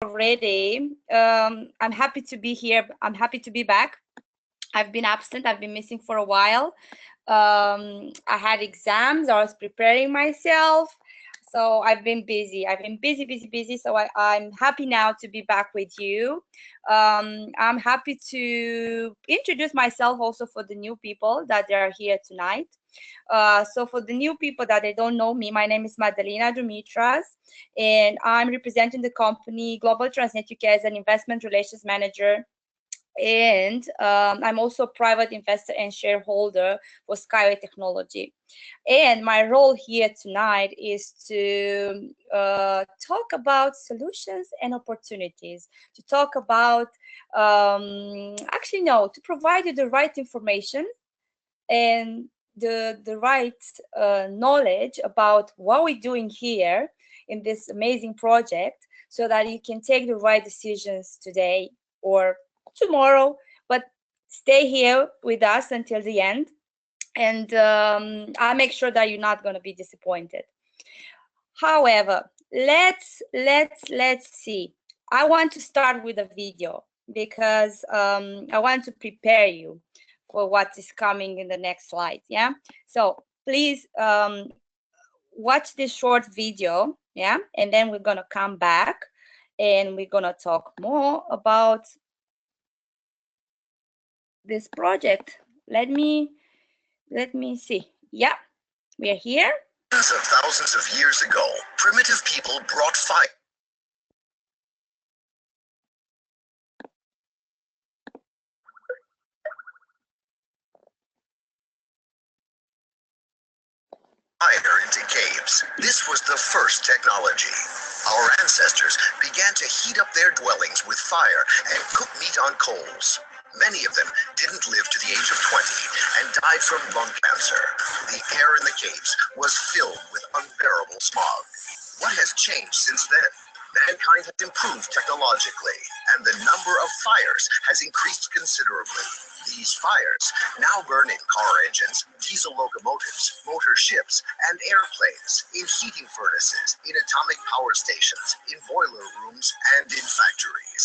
already. I'm happy to be here. I'm happy to be back. I've been absent. I've been missing for a while. I had exams. I was preparing myself. So I've been busy. I've been busy. So I'm happy now to be back with you. I'm happy to introduce myself also for the new people that are here tonight. So for the new people that they don't know me, my name is Madalina Dumitras, and I'm representing the company Global Transnet UK as an investment relations manager. And I'm also a private investor and shareholder for SkyWay Technology. And my role here tonight is to talk about solutions and opportunities, to talk about, actually, no, to provide you the right information and the right knowledge about what we're doing here in this amazing project, so that you can take the right decisions today or tomorrow, but stay here with us until the end, and I'll make sure that you're not going to be disappointed. However, let's see. I want to start with a video because I want to prepare you for what is coming in the next slide. Yeah, so please watch this short video. Yeah, and then we're gonna come back and we're gonna talk more about this project. Let me see. Yeah, we are here. Thousands of years ago, primitive people brought fire. Into caves. This was the first technology. Our ancestors began to heat up their dwellings with fire and cook meat on coals. Many of them didn't live to the age of 20 and died from lung cancer. The air in the caves was filled with unbearable smog. What has changed since then? Mankind has improved technologically, and the number of fires has increased considerably. These fires now burn in car engines, diesel locomotives, motor ships, and airplanes, in heating furnaces, in atomic power stations, in boiler rooms, and in factories.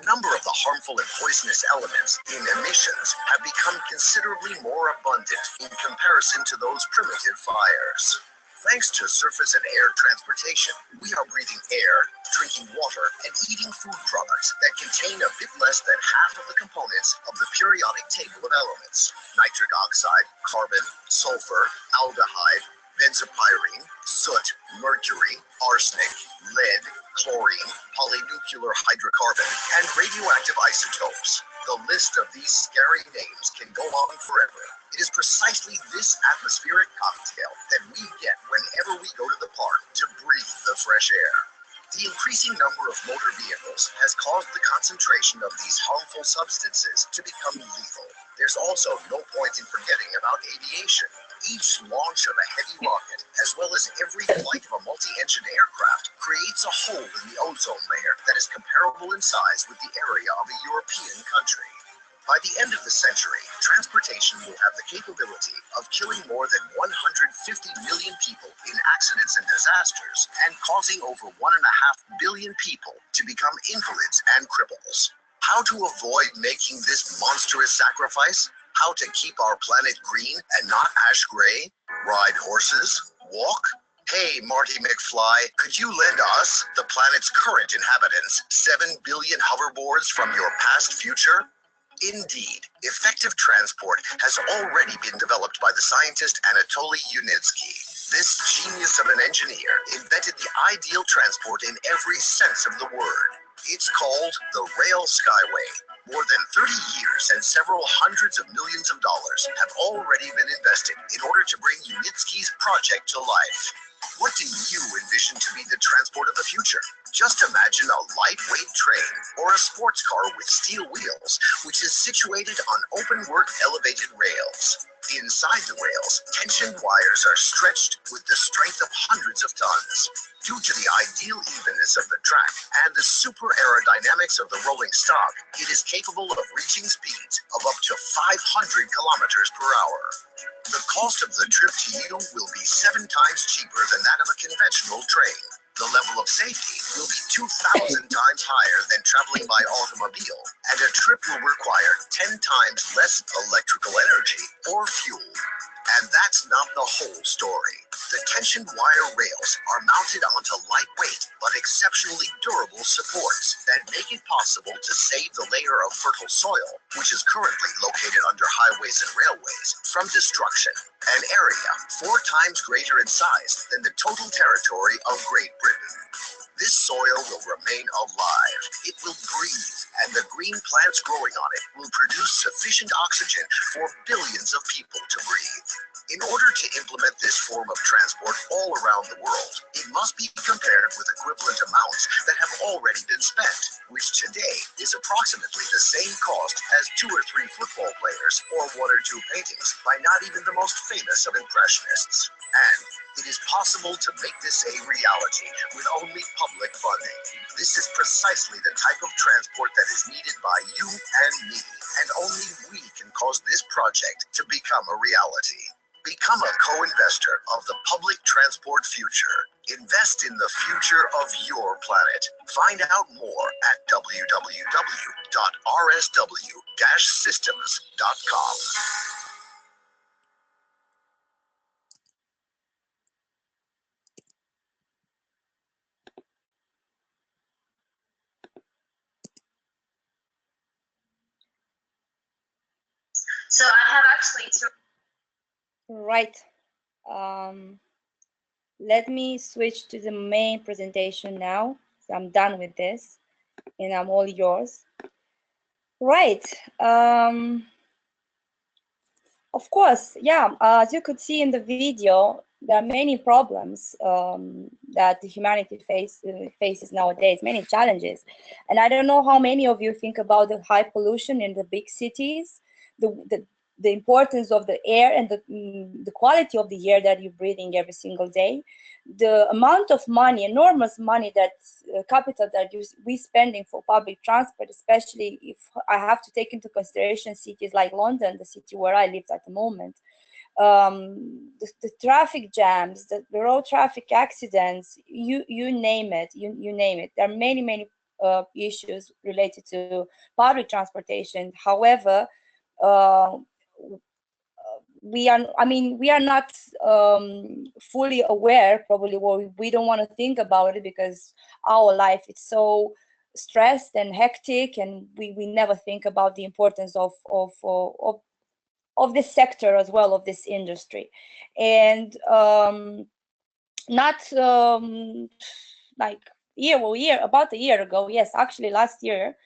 A number of the harmful and poisonous elements in emissions have become considerably more abundant in comparison to those primitive fires. Thanks to surface and air transportation, we are breathing air, drinking water, and eating food products that contain a bit less than half of the components of the periodic table of elements: nitric oxide, carbon, sulfur, aldehyde, benzopyrene, soot, mercury, arsenic, lead, chlorine, polynuclear hydrocarbon, and radioactive isotopes. The list of these scary names can go on forever. It is precisely this atmospheric cocktail that we get whenever we go to the park to breathe the fresh air. The increasing number of motor vehicles has caused the concentration of these harmful substances to become lethal. There's also no point in forgetting about aviation. Each launch of a heavy rocket, as well as every flight of a multi-engine aircraft, creates a hole in the ozone layer that is comparable in size with the area of a European country. By the end of the century, transportation will have the capability of killing more than 150 million people in accidents and disasters, and causing over 1.5 billion people to become invalids and cripples. How to avoid making this monstrous sacrifice? How to keep our planet green and not ash gray? Ride horses? Walk? Hey, Marty McFly, could you lend us, the planet's current inhabitants, 7 billion hoverboards from your past future? Indeed, effective transport has already been developed by the scientist Anatoly Yunitsky. This genius of an engineer invented the ideal transport in every sense of the word. It's called the Rail SkyWay. More than 30 years and several hundreds of millions of dollars have already been invested in order to bring Yunitsky's project to life. What do you envision to be the transport of the future? Just imagine a lightweight train or a sports car with steel wheels, which is situated on open-work elevated rails. Inside the rails, tension wires are stretched with the strength of hundreds of tons. Due to the ideal evenness of the track and the super aerodynamics of the rolling stock, it is capable of reaching speeds of up to 500 kilometers per hour. The cost of the trip to you will be 7 times cheaper than that of a conventional train. The level of safety will be 2,000 times higher than traveling by automobile, and a trip will require 10 times less electrical energy or fuel. And that's not the whole story. The tension wire rails are mounted onto lightweight but exceptionally durable supports that make it possible to save the layer of fertile soil, which is currently located under highways and railways, from destruction. An area 4 times greater in size than the total territory of Great Britain. This soil will remain alive. It will breathe, and the green plants growing on it will produce sufficient oxygen for billions of people to breathe. In order to implement this form of transport all around the world, it must be compared with equivalent amounts that have already been spent, which today is approximately the same cost as 2 or 3 football players or 1 or 2 paintings by not even the most famous of impressionists. And it is possible to make this a reality with only public funding. This is precisely the type of transport that is needed by you and me, and only we can cause this project to become a reality. Become a co-investor of the public transport future. Invest in the future of your planet. Find out more at www.rsw-systems.com. So I have actually two. Right. Let me switch to the main presentation now. So I'm done with this, and I'm all yours. Right. Of course, yeah. As you could see in the video, there are many problems that humanity faces nowadays, many challenges. And I don't know how many of you think about the high pollution in the big cities, the importance of the air and the quality of the air that you're breathing every single day, the amount of money, enormous money that capital that we spending for public transport, especially if I have to take into consideration cities like London, the city where I live at the moment. The traffic jams, the road traffic accidents, you name it, you name it. There are many issues related to public transportation. However, we are not fully aware, probably, or we don't want to think about it because our life is so stressed and hectic, and we never think about the importance of this sector as well, of this industry. And not like about a year ago, yes, actually last year,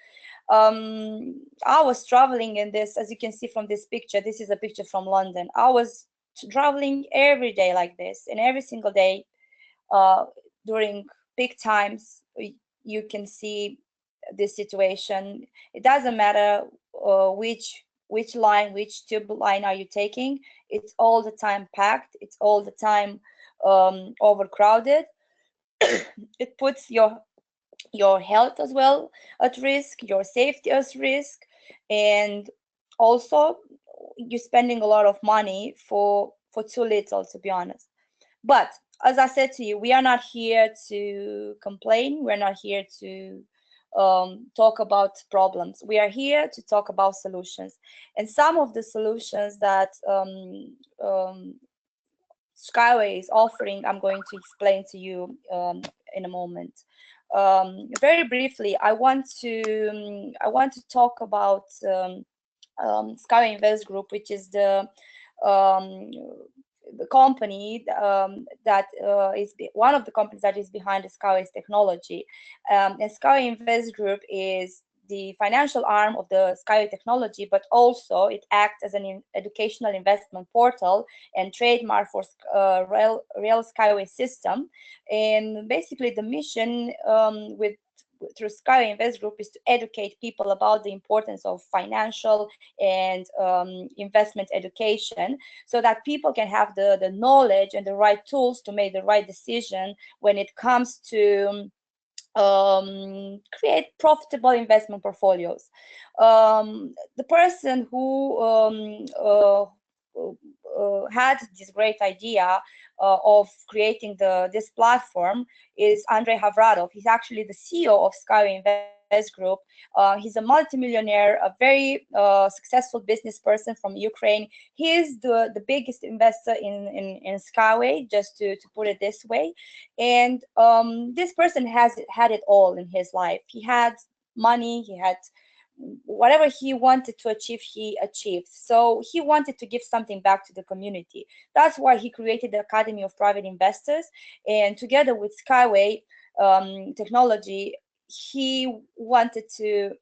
I was traveling in this, as you can see from this picture. This is a picture from London. I was traveling every day like this, and every single day during peak times, you can see this situation. It doesn't matter which line, which tube line are you taking. It's all the time packed. It's all the time overcrowded. It puts your health as well at risk, your safety at risk, and also you're spending a lot of money for too little, to be honest. But as I said to you, we are not here to complain. We're not here to talk about problems. We are here to talk about solutions. And some of the solutions that SkyWay is offering, I'm going to explain to you in a moment. Very briefly, I want to talk about SkyWay Invest Group, which is the company that is one of the companies that is behind the SkyWay's technology. And SkyWay Invest Group is the financial arm of the SkyWay technology, but also it acts as an educational investment portal and trademark for real SkyWay system. And basically the mission through SkyWay Invest Group is to educate people about the importance of financial and investment education, so that people can have the knowledge and the right tools to make the right decision when it comes to create profitable investment portfolios. The person had this great idea of creating this platform is Andrei Havradov. He's actually the CEO of SkyWay Invest Group. He's a multimillionaire, a very successful business person from Ukraine. He is the biggest investor in SkyWay, just to put it this way. And this person has had it all in his life. He had money, he had whatever he wanted to achieve, he achieved. So he wanted to give something back to the community. That's why he created the Academy of Private Investors. And together with Skyway technology, he wanted to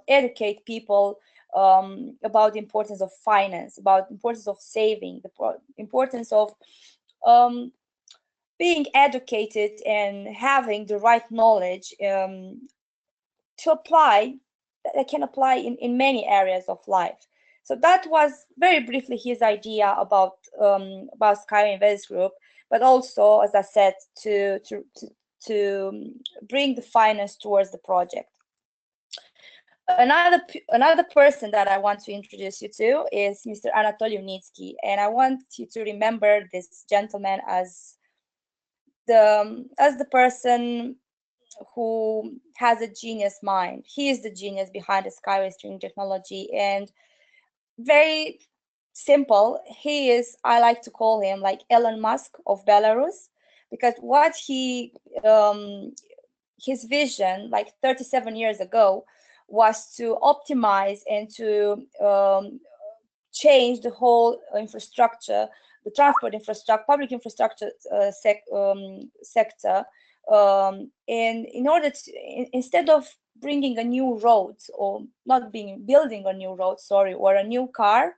educate people about the importance of finance, about the importance of saving, the importance of being educated and having the right knowledge to apply, that can apply in many areas of life. So that was very briefly his idea about Skyway Invest Group, but also, as I said, to bring the finance towards the project. Another person that I want to introduce you to is Mr. Anatoly Unitsky, and I want you to remember this gentleman as the person who has a genius mind. He is the genius behind the Skyway string technology, and very simple. He is, I like to call him like Elon Musk of Belarus, because what his vision like 37 years ago was to optimize and to change the whole infrastructure, the transport infrastructure, public infrastructure sector. And in order to, instead of bringing a new road or not building a new road, sorry, or a new car,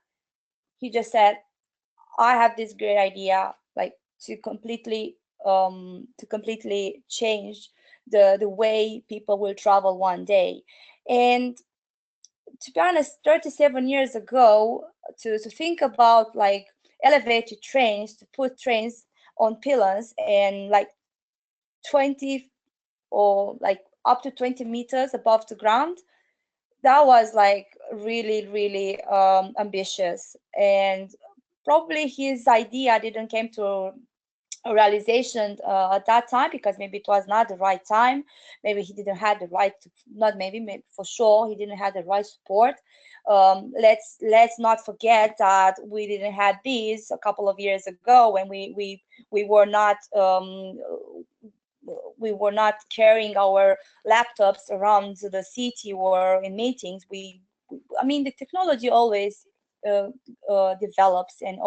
he just said, I have this great idea, like to completely change the way people will travel one day. And to be honest, 37 years ago, to think about like elevated trains, to put trains on pillars and like 20 or like up to 20 meters above the ground, that was like really ambitious. And probably his idea didn't came to a realization at that time, because maybe it was not the right time. Maybe he didn't have the right to, not maybe for sure he didn't have the right support. Let's not forget that we didn't have these a couple of years ago when we were not carrying our laptops around the city or in meetings. I mean, the technology always develops and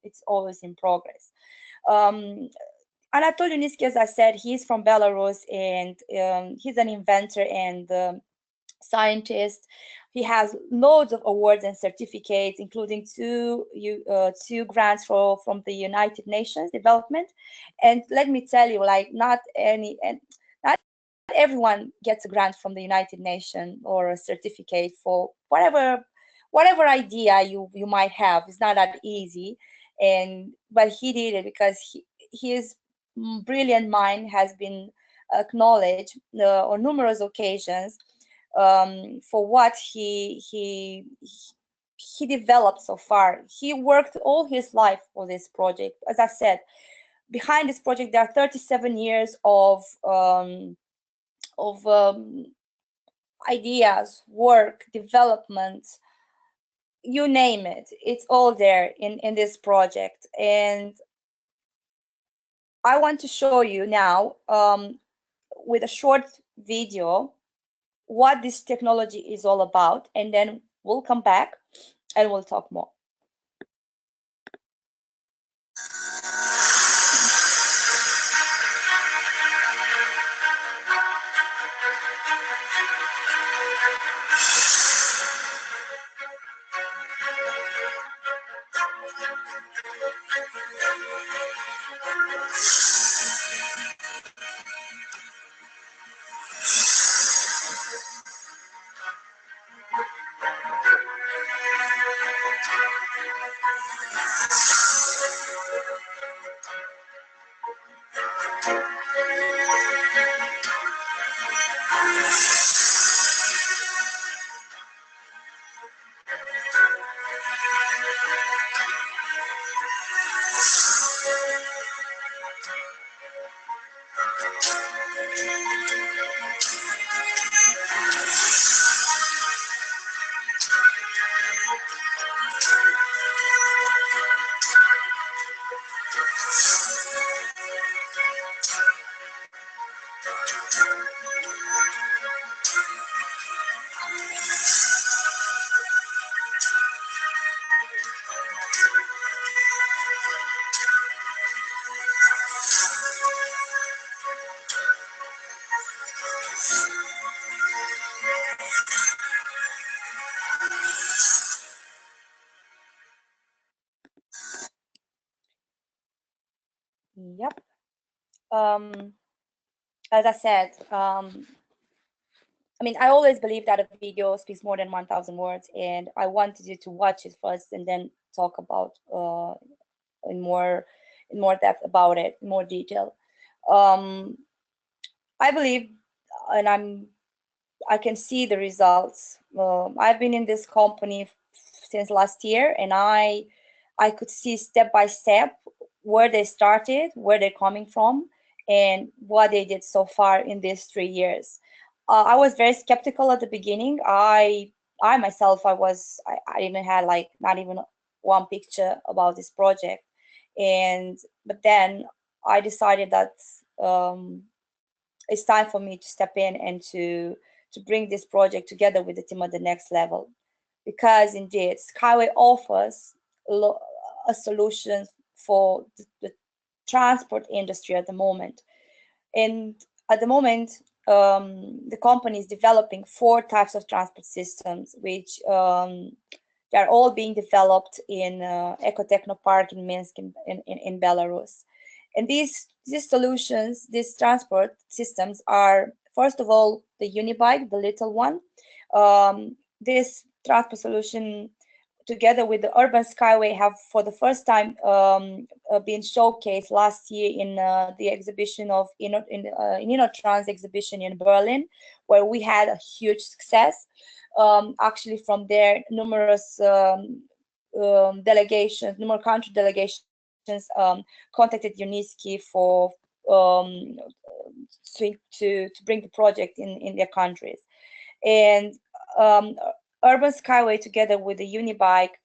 it's always in progress. Anatoly Unitsky, as I said, he's from Belarus, and he's an inventor and scientist. He has loads of awards and certificates, including two grants from the United Nations Development. And let me tell you, like not everyone gets a grant from the United Nations or a certificate for whatever idea you might have. It's not that easy, but he did it because his brilliant mind has been acknowledged on numerous occasions for what he developed so far. He worked all his life for this project. As I said, behind this project there are 37 years of ideas, work, development, you name it. It's all there in this project. And I want to show you now with a short video what this technology is all about, and then we'll come back and we'll talk more. Yep. As I said, I mean, I always believe that a video speaks more than 1,000 words, and I wanted you to watch it first and then talk about in more depth about it, in more detail. Um, I believe, and I can see the results. I've been in this company since last year, and I could see step by step where they started, where they're coming from, and what they did so far in these 3 years. I was very skeptical at the beginning. I myself, I even had like not even one picture about this project, and but then I decided that it's time for me to step in and to bring this project together with the team at the next level, because indeed SkyWay offers a solution for the transport industry at the moment. And at the moment, the company is developing 4 types of transport systems, which they are all being developed in Ecotechno Park in Minsk in Belarus. And these solutions, these transport systems are, first of all, the Unibike, the little one. This transport solution, together with the Urban Skyway, have for the first time been showcased last year in the exhibition of in InnoTrans exhibition in Berlin, where we had a huge success. Actually, from there, numerous delegations, numerous country delegations contacted UNISKI for to bring the project in their countries. And um, Urban Skyway, together with the Unibike,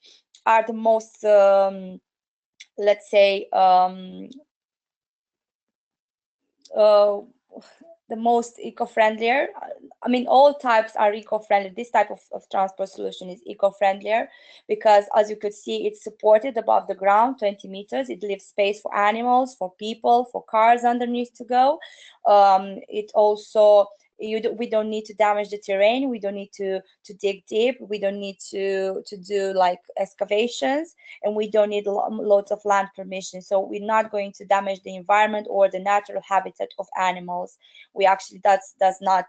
are the most, let's say, uh, the most eco-friendlier. I mean, all types are eco-friendly. This type of transport solution is eco-friendlier because, as you could see, it's supported above the ground, 20 meters. It leaves space for animals, for people, for cars underneath to go. It also we don't need to damage the terrain. We don't need to dig deep. We don't need to do like excavations, and we don't need loads of land permission. So we're not going to damage the environment or the natural habitat of animals. We actually that's not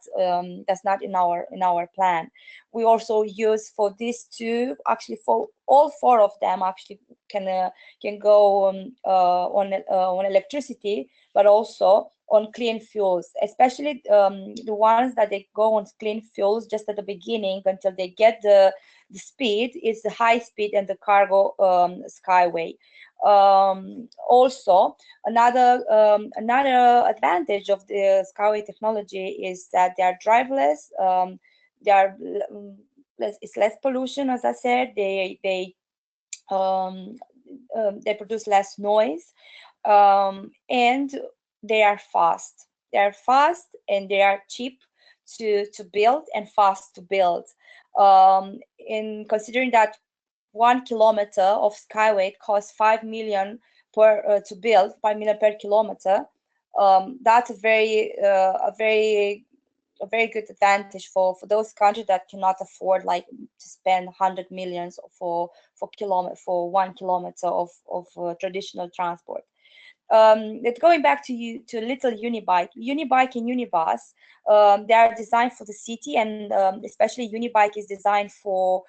in our plan. We also use for these two, actually for all 4 of them, actually can go on electricity, but also on clean fuels, especially the ones that they go on clean fuels just at the beginning until they get the speed is the high speed and the cargo skyway. Also, another advantage of the skyway technology is that they are driverless. They are it's less pollution, as I said. They produce less noise, and they are fast. They are fast and they are cheap to build and fast to build. In considering that 1 kilometer of skyway costs 5 million per to build, 5 million per kilometer. That's a very good advantage for those countries that cannot afford like to spend 100 millions for 1 kilometer of traditional transport. Going back to little Unibike and Unibus, they are designed for the city, and especially Unibike is designed for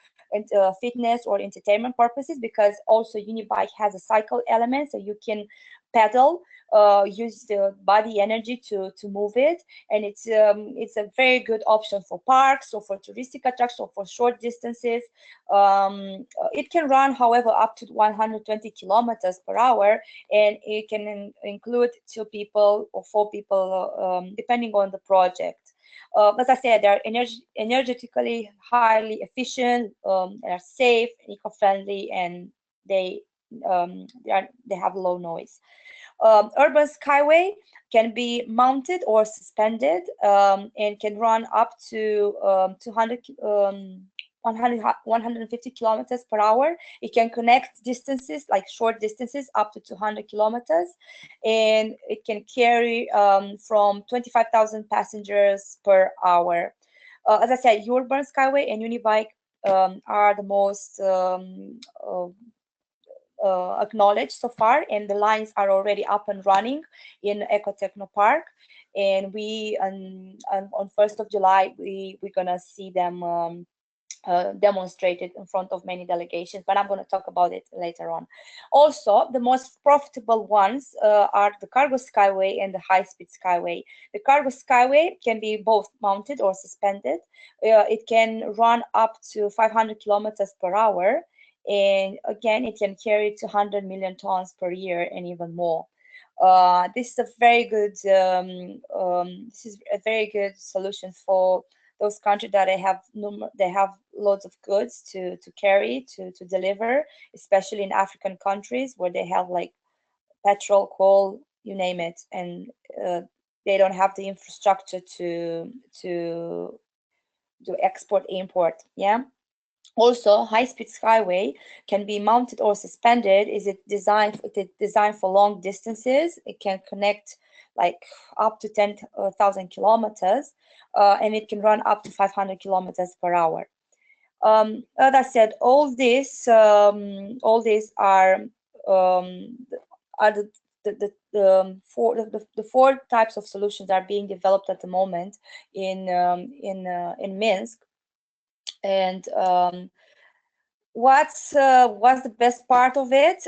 fitness or entertainment purposes, because also Unibike has a cycle element, so you can pedal, use the body energy to move it, and it's a very good option for parks or for touristic attractions or for short distances. It can run, however, up to 120 kilometers per hour, and it can include 2 people or 4 people, depending on the project. As I said, they're energetically highly efficient, they are safe, eco-friendly, and they have low noise. Urban Skyway can be mounted or suspended, and can run up to 150 kilometers per hour. It can connect distances, like short distances, up to 200 kilometers, and it can carry from 25,000 passengers per hour. As I said, Urban Skyway and Unibike are the most acknowledged so far, and the lines are already up and running in Ecotechno Park. And we on 1st of July we're gonna see them demonstrated in front of many delegations, but I'm going to talk about it later on. Also, the most profitable ones are the Cargo Skyway and the High Speed Skyway. The Cargo Skyway can be both mounted or suspended. It can run up to 500 kilometers per hour, and again, it can carry 200 million tons per year and even more. This is a very good solution for those countries that they have loads of goods to carry to deliver, especially in African countries where they have like petrol, coal, you name it, and they don't have the infrastructure to do export import. Yeah. Also, high-speed skyway can be mounted or suspended. It is designed for long distances. It can connect like up to 10,000 kilometers, and it can run up to 500 kilometers per hour. As I said, all these are the four types of solutions are being developed at the moment in Minsk. And what's the best part of it?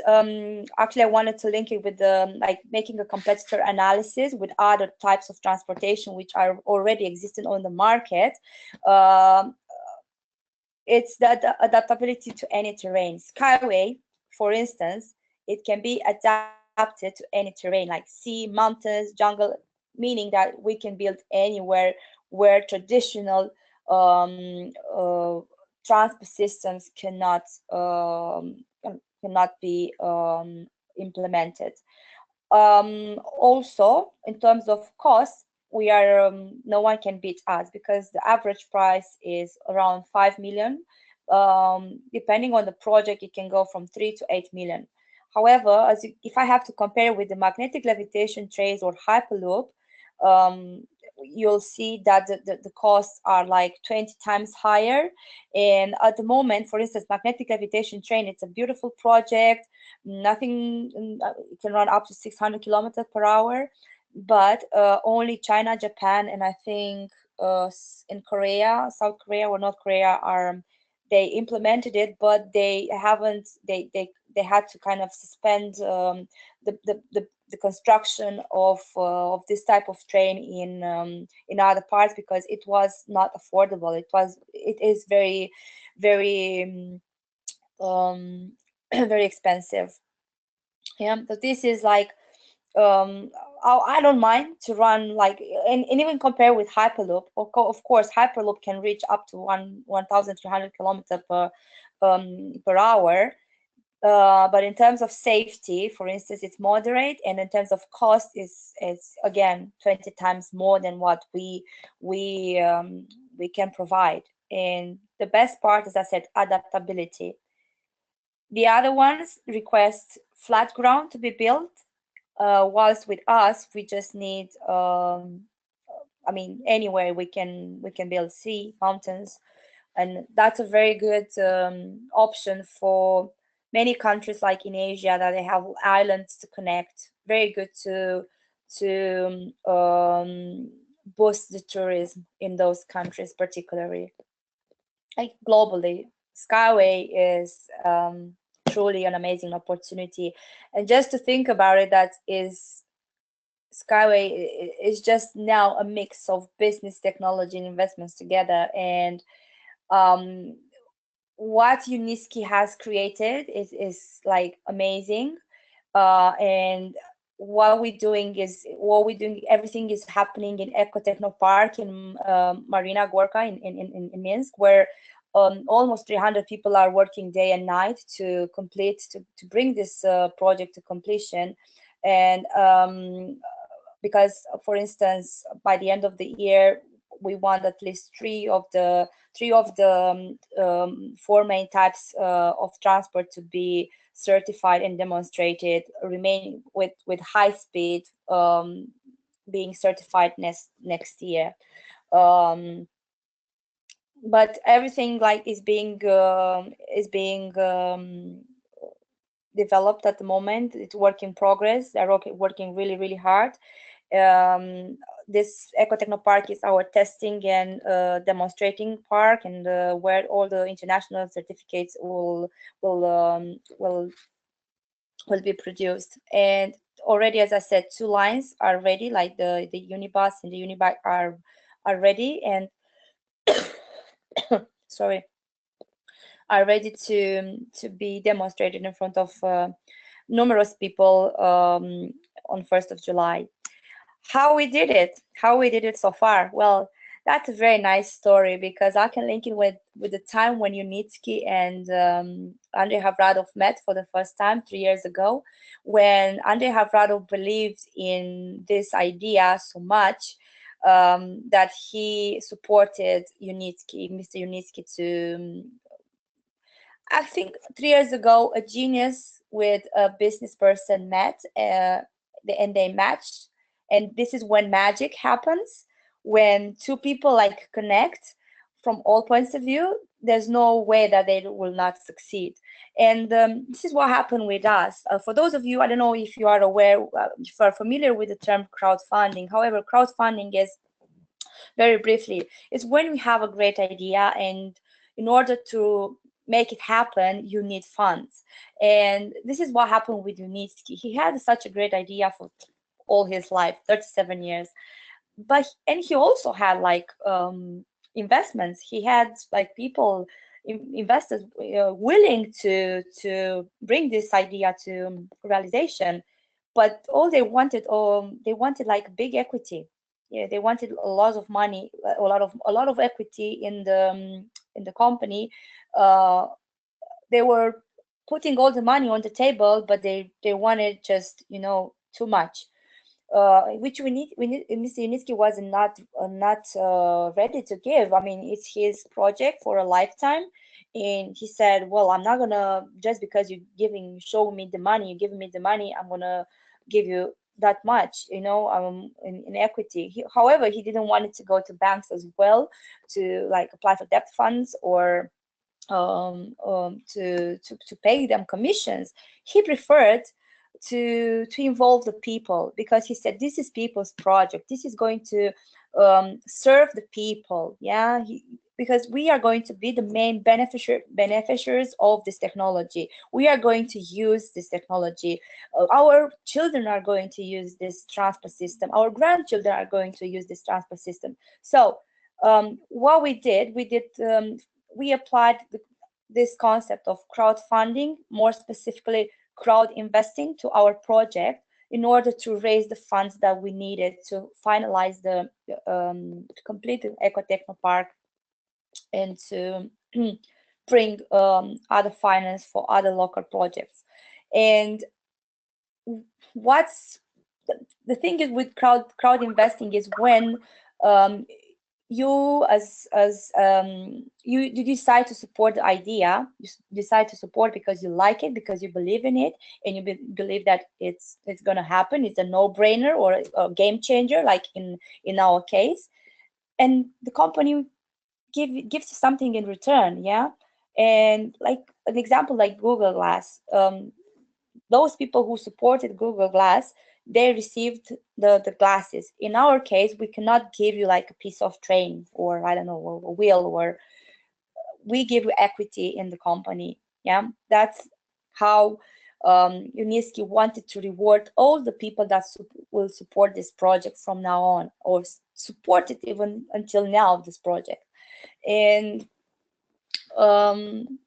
Actually, I wanted to link it with the like making a competitor analysis with other types of transportation which are already existing on the market. Um, it's the adaptability to any terrain. Skyway, for instance, it can be adapted to any terrain like sea, mountains, jungle, meaning that we can build anywhere where traditional transport systems cannot be implemented. Also, in terms of cost, we are no one can beat us because the average price is around 5 million. Depending on the project, it can go from 3 to 8 million. However, if I have to compare with the magnetic levitation trays or hyperloop, um, you'll see that the costs are like 20 times higher. And at the moment, for instance, magnetic levitation train, it's a beautiful project. Nothing, it can run up to 600 kilometers per hour, but only China, Japan, and I think in Korea, South Korea or North Korea are they implemented it, but they haven't. They had to kind of suspend the construction of this type of train in other parts because it was not affordable. It is very very expensive. Yeah, so this is like I don't mind to run like and even compare with Hyperloop. Of course, Hyperloop can reach up to 1,300 kilometers per hour. But in terms of safety, for instance, it's moderate, and in terms of cost, is again 20 times more than what we can provide. And the best part, as I said, adaptability. The other ones request flat ground to be built, whilst with us, we just need, I mean, anywhere we can build sea, mountains, and that's a very good option for many countries like in Asia that they have islands to connect. Very good to boost the tourism in those countries, particularly like globally. Skyway is truly an amazing opportunity, and just to think about it, that is Skyway is just now a mix of business, technology, and investments together. And um, what Uniski has created is like amazing. And everything is happening in Ecotechno Park in Marina Gorka in Minsk, where almost 300 people are working day and night to bring this project to completion. And because, for instance, by the end of the year, we want at least three of the four main types of transport to be certified and demonstrated, remaining with high speed being certified next year. Um, but everything like is being developed at the moment. It's work in progress. They're working really, really hard. Um, this Ecotechno Park is our testing and demonstrating park, and where all the international certificates will be produced. And already, as I said, two lines are ready, like the Unibus and the Unibike are ready, and sorry, are ready to be demonstrated in front of numerous people on 1st of July. How we did it so far. Well, that's a very nice story because I can link it with the time when Unitsky and Andrei Havradov met for the first time 3 years ago, when Andrei Havradov believed in this idea so much that he supported Unitsky, Mr. Unitsky, to I think 3 years ago, a genius with a business person met, and they matched. And this is when magic happens, when two people like connect from all points of view. There's no way that they will not succeed. And this is what happened with us. For those of you, I don't know if you are aware, if you are familiar with the term crowdfunding. However, crowdfunding is, very briefly, is when we have a great idea, and in order to make it happen, you need funds. And this is what happened with Unitsky. He had such a great idea for all his life, 37 years. But and he also had like investments. He had like people, investors willing to bring this idea to realization. But all they wanted like big equity. Yeah, they wanted a lot of money, a lot of equity in the company. Uh, they were putting all the money on the table, but they wanted just too much, which Mr. Unitsky was not ready to give. I mean, it's his project for a lifetime, and he said, "Well, I'm not gonna, just because show me the money, you're giving me the money, I'm gonna give you that much, in equity." However, he didn't want it to go to banks as well, to like apply for debt funds or to pay them commissions. He preferred to involve the people, because he said this is people's project. This is going to serve the people. Yeah, because we are going to be the main beneficiaries of this technology. We are going to use this technology. Our children are going to use this transport system. Our grandchildren are going to use this transport system. So what we applied this concept of crowdfunding, more specifically crowd investing, to our project in order to raise the funds that we needed to finalize to complete the Ecotechno Park, and to bring other finance for other local projects. And what's the thing is with crowd investing is when um, you you decide to support the idea. You decide to support because you like it, because you believe in it, and you believe that it's going to happen. It's a no-brainer or a game changer, like in our case. And the company gives you something in return. Yeah. And like an example, like Google Glass, those people who supported Google Glass, they received the glasses. In our case, we cannot give you like a piece of train, or I don't know, a wheel, or we give you equity in the company. Yeah, that's how Unitsky wanted to reward all the people that will support this project from now on, or support it even until now, this project. And um,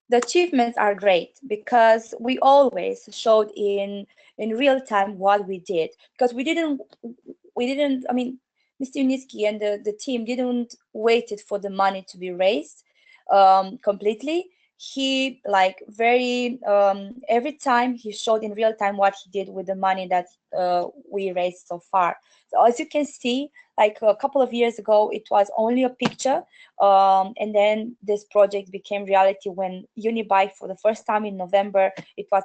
the achievements are great because we always showed in real time what we did, because we didn't, I mean, Mr. Unitsky and the team didn't waited for the money to be raised completely. He like very every time he showed in real time what he did with the money that we raised so far. So as you can see, like a couple of years ago, it was only a picture, and then this project became reality when Unibike, for the first time in November, it was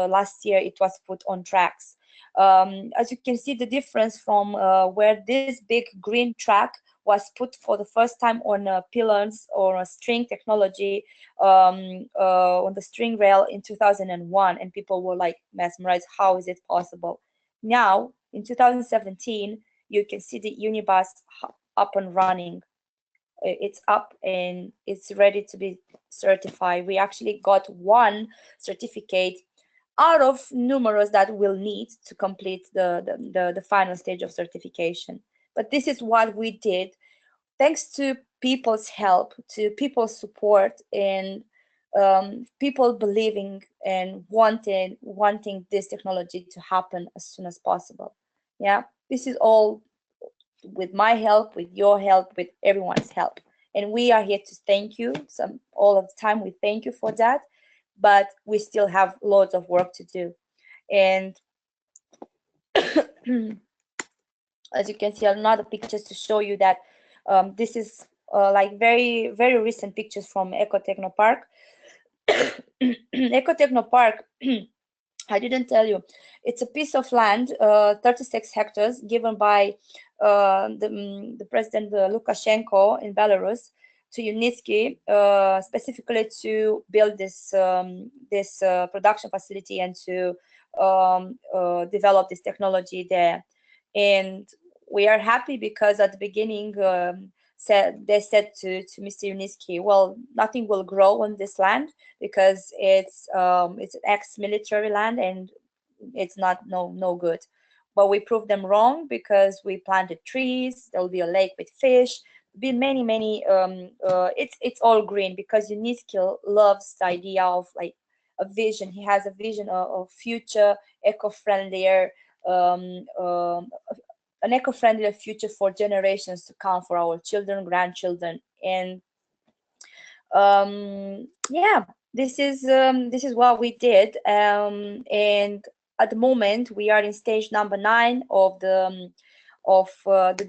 last year, it was put on tracks. As you can see, the difference from where this big green track was put for the first time on pylons or a string technology, on the string rail in 2001, and people were like mesmerized. How is it possible? Now in 2017, you can see the Unibus up and running. It's up and it's ready to be certified. We actually got one certificate out of numerous that we'll need to complete the final stage of certification. But this is what we did thanks to people's help, to people's support, and people believing and wanting this technology to happen as soon as possible. Yeah, this is all with my help, with your help, with everyone's help. And we are here to thank you. Some all of the time we thank you for that, but we still have loads of work to do. And as you can see, another pictures to show you that this is like very recent pictures from Eco Techno Park. Eco Techno Park, I didn't tell you, it's a piece of land, 36 hectares, given by the President Lukashenko in Belarus to Unitsky, specifically to build this production facility and to develop this technology there. And we are happy because at the beginning they said to Mr. Unitsky, well, nothing will grow on this land because it's an ex-military land and it's not no good. But we proved them wrong because we planted trees. There will be a lake with fish. Be many. It's all green because Unitsky loves the idea of like a vision. He has a vision of future eco-friendlier, um, um, an eco-friendlier future for generations to come, for our children, grandchildren, and yeah, this is what we did, and at the moment we are in stage number 9 of the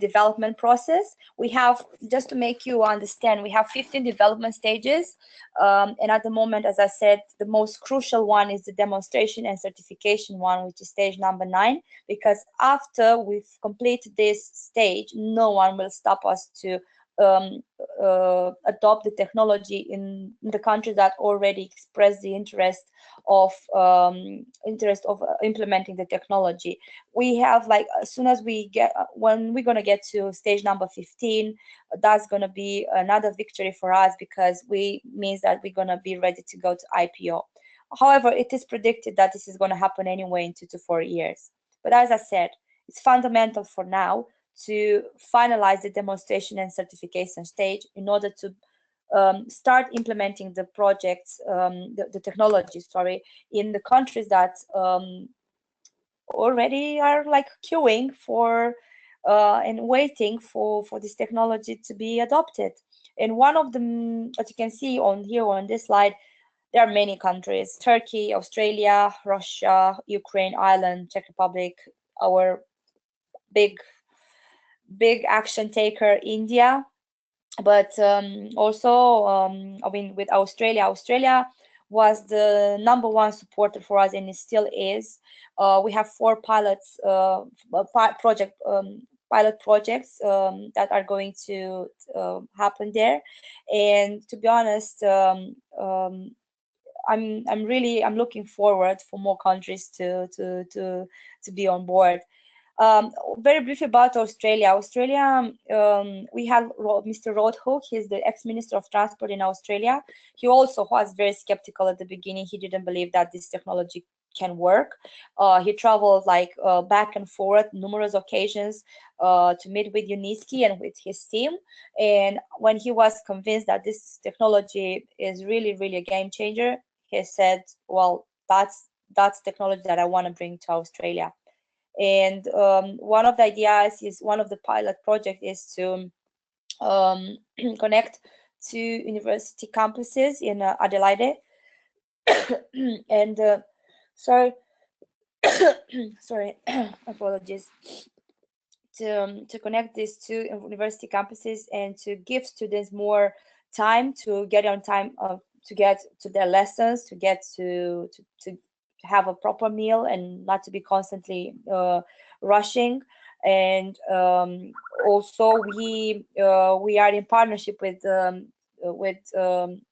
development process. We have, just to make you understand, we have 15 development stages, and at the moment, as I said, the most crucial one is the demonstration and certification one, which is stage number 9, because after we've completed this stage, no one will stop us to um, adopt the technology in the countries that already express the interest of implementing the technology. We have, like, as soon as we get, when we're gonna get to stage number 15, that's gonna be another victory for us, because we means that we're gonna be ready to go to IPO. However, it is predicted that this is going to happen anyway in 2 to 4 years. But as I said, it's fundamental for now to finalize the demonstration and certification stage in order to start implementing the projects, the technology, sorry, in the countries that already are like queuing for and waiting for this technology to be adopted. And one of them, as you can see on here on this slide, there are many countries: Turkey, Australia, Russia, Ukraine, Ireland, Czech Republic, our big action taker, India. But also, I mean, with Australia was the #1 supporter for us, and it still is. We have 4 pilots, pilot projects that are going to happen there. And to be honest, I'm looking forward for more countries to be on board. Very briefly about Australia. We have Mr. Roadhook. He's the ex-minister of transport in Australia. He also was very skeptical at the beginning. He didn't believe that this technology can work. He traveled like back and forth numerous occasions to meet with Unitsky and with his team. And when he was convinced that this technology is really a game changer, he said, "Well, that's technology that I want to bring to Australia." And one of the ideas is, one of the pilot project is to connect to university campuses in Adelaide. And sorry, sorry, apologies. To connect these two university campuses and to give students more time to get on time, to get to their lessons, to get to have a proper meal and not to be constantly rushing. And also we are in partnership with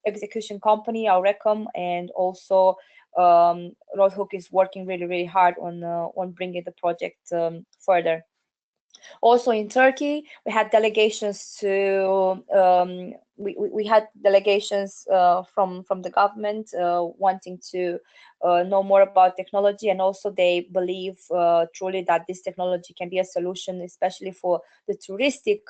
execution company Aurecom, and also Roadhook is working really hard on bringing the project further. Also in Turkey, we had delegations to we had delegations from the government wanting to know more about technology, and also they believe truly that this technology can be a solution, especially for the touristic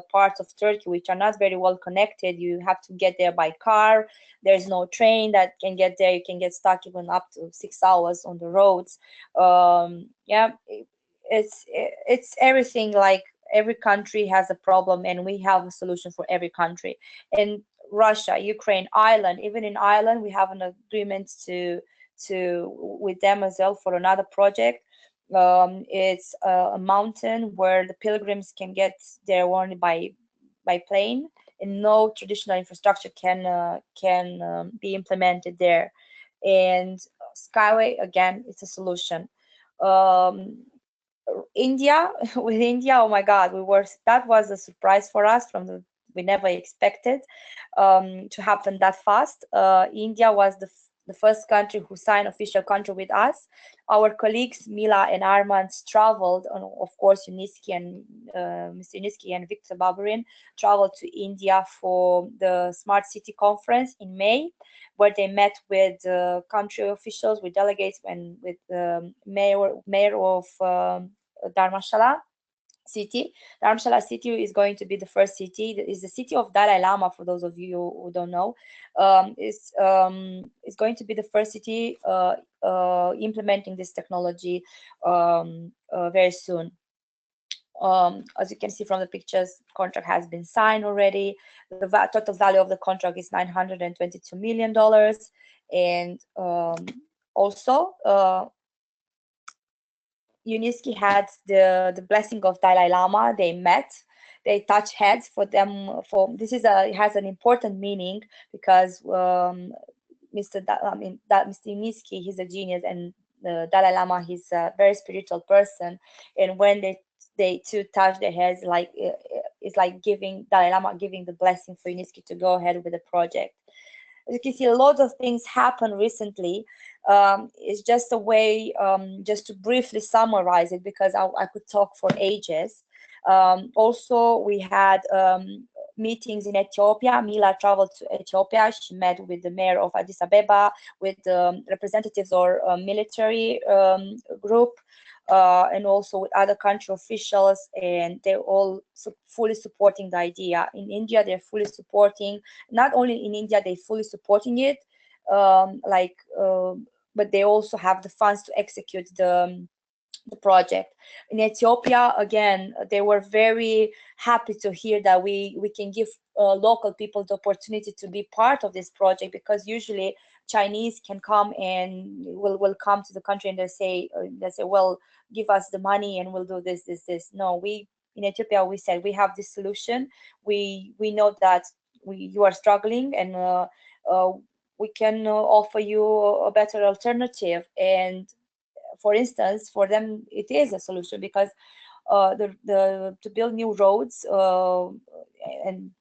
parts of Turkey, which are not very well connected. You have to get there by car. There's no train that can get there. You can get stuck even up to 6 hours on the roads. Yeah, it's everything. Like every country has a problem, and we have a solution for every country. And Russia, Ukraine, Ireland, even in Ireland, we have an agreement to with them as well for another project. It's a mountain where the pilgrims can get there only by plane, and no traditional infrastructure can be implemented there. And Skyway, again, it's a solution. Um, India, with India, oh my God, that was a surprise for us we never expected to happen that fast. India was the first country who signed official contract with us. Our colleagues Mila and Armand traveled, and of course Mr. Uniski and Victor Baburin traveled to India for the Smart City Conference in May, where they met with country officials, with delegates, and with mayor of Dharamshala city. Dharamshala city is going to be the first city. It is the city of Dalai Lama, for those of you who don't know. Is going to be the first city implementing this technology very soon. As you can see from the pictures, contract has been signed already. The total value of the contract is $922 million. And also, Uniski had the blessing of Dalai Lama. They met, they touched heads. For them, for this is a it has an important meaning, because Mr. Uniski, he's a genius, and Dalai Lama, he's a very spiritual person. And when they two touch their heads, like it's like giving Dalai Lama giving the blessing for Uniski to go ahead with the project. As you can see, a lot of things happen recently. It's just a way, just to briefly summarize it, because I could talk for ages. Also, we had meetings in Ethiopia. Mila traveled to Ethiopia. She met with the mayor of Addis Ababa, with representatives or military group, and also with other country officials, and they're all fully supporting the idea. In India, they're fully supporting. Not only in India, they're fully supporting it, but they also have the funds to execute the project. In Ethiopia, again, they were very happy to hear that we can give local people the opportunity to be part of this project, because usually Chinese can come and will come to the country, and they say, well, give us the money and we'll do this. No, we in Ethiopia, we said we have this solution. We know that you are struggling, and uh, we can offer you a better alternative. And for instance, for them, it is a solution, because to build new roads and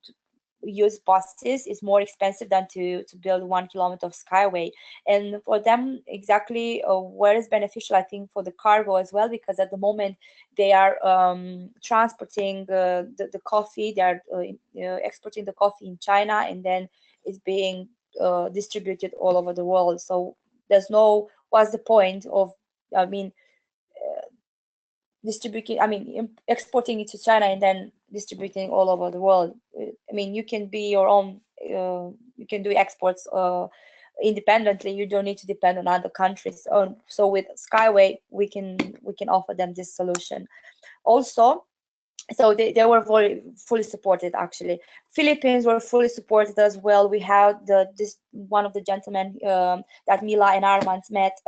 use buses is more expensive than to build 1 kilometer of skyway. And for them, exactly where is beneficial, I think, for the cargo as well, because at the moment they are transporting the coffee. They are exporting the coffee in China, and then it's being distributed all over the world. So what's the point of, I mean, exporting it to China and then distributing all over the world? I mean, you can be your own, you can do exports independently. You don't need to depend on other countries. So with Skyway, we can offer them this solution. Also, so they were fully supported. Actually, Philippines were fully supported as well. We had this one of the gentlemen that Mila and Armand met,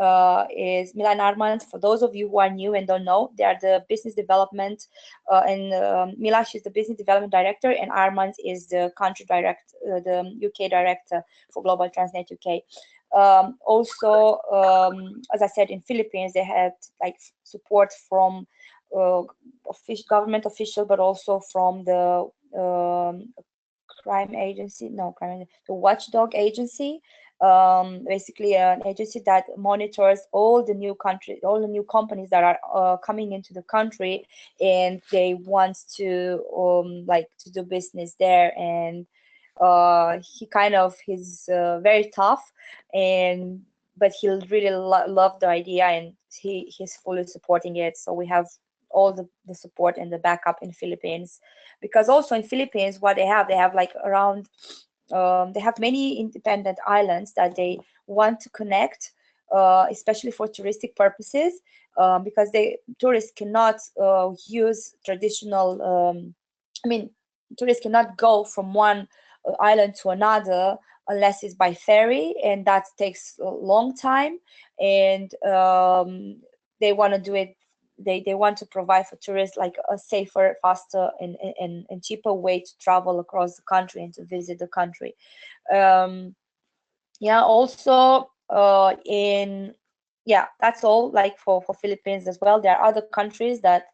is Mila and Armand. For those of you who are new and don't know, they are the business development, and Mila, she's the business development director, and Armand is the the UK director for Global Transnet UK. Also, as I said, in Philippines, they had like support from uh, government official, but also from the crime agency, no, the watchdog agency, basically an agency that monitors all the new companies that are coming into the country, and they want to like to do business there. And he's very tough, and but he really loved the idea, and he's fully supporting it. So we have all the support and the backup in Philippines, because also in Philippines what they have like around they have many independent islands that they want to connect, especially for touristic purposes, because tourists cannot use traditional. I mean, tourists cannot go from one island to another unless it's by ferry, and that takes a long time. And they want to do it. They want to provide for tourists like a safer, faster, and cheaper way to travel across the country and to visit the country. Um, yeah, also in yeah, that's all like for Philippines as well. There are other countries that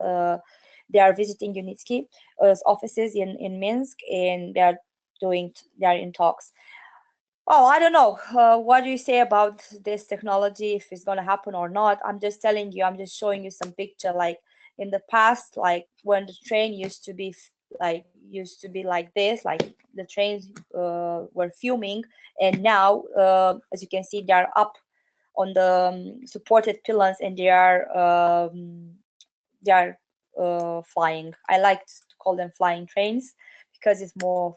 they are visiting Unitsky offices in Minsk, and they are in talks. Oh, I don't know. What do you say about this technology, if it's gonna happen or not? I'm just telling you, I'm just showing you some picture. Like in the past, like when the train used to be like this, like the trains were fuming, and now, as you can see, they are up on the supported pylons, and they are flying. I like to call them flying trains because it's more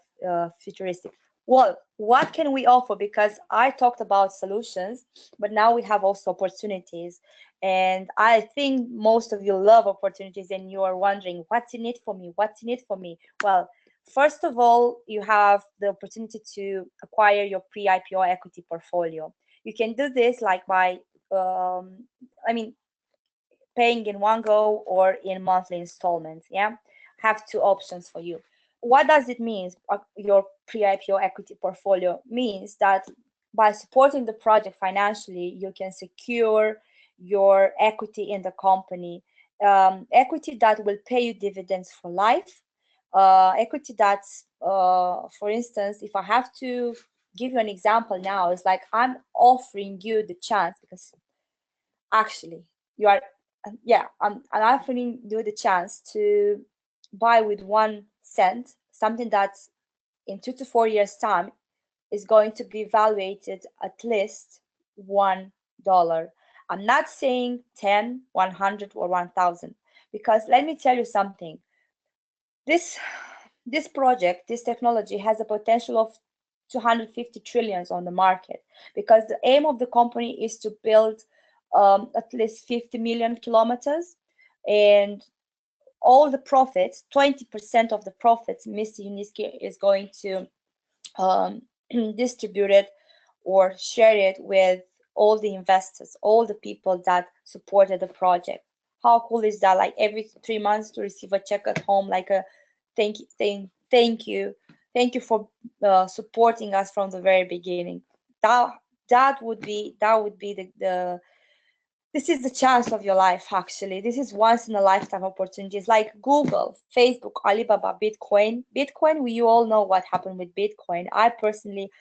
futuristic. Well, what can we offer? Because I talked about solutions, but now we have also opportunities. And I think most of you love opportunities, and you are wondering, what's in it for me? What's in it for me? Well, first of all, you have the opportunity to acquire your pre-IPO equity portfolio. You can do this like by, I mean, paying in one go or in monthly installments. Yeah, have two options for you. What does it mean? Your pre-IPO equity portfolio means that by supporting the project financially, you can secure your equity in the company, equity that will pay you dividends for life, equity that's, for instance, if I have to give you an example now, it's like I'm offering you the chance, because actually you are, yeah, I'm offering you the chance to buy with 1 cent something that's in 2 to 4 years time is going to be evaluated at least $1. I'm not saying 10, 100, or 1,000, because let me tell you something. this this project, this technology has a potential of 250 trillions on the market, because the aim of the company is to build at least 50 million kilometers, and all the profits, 20% of the profits, Mr. Uniski is going to um, distribute it or share it with all the investors, all the people that supported the project. How cool is that? Like every 3 months to receive a check at home, like a thank you for supporting us from the very beginning. That that would be the this is the chance of your life. Actually, this is once in a lifetime opportunities, like Google, Facebook, Alibaba, Bitcoin. We you all know what happened with Bitcoin. I personally,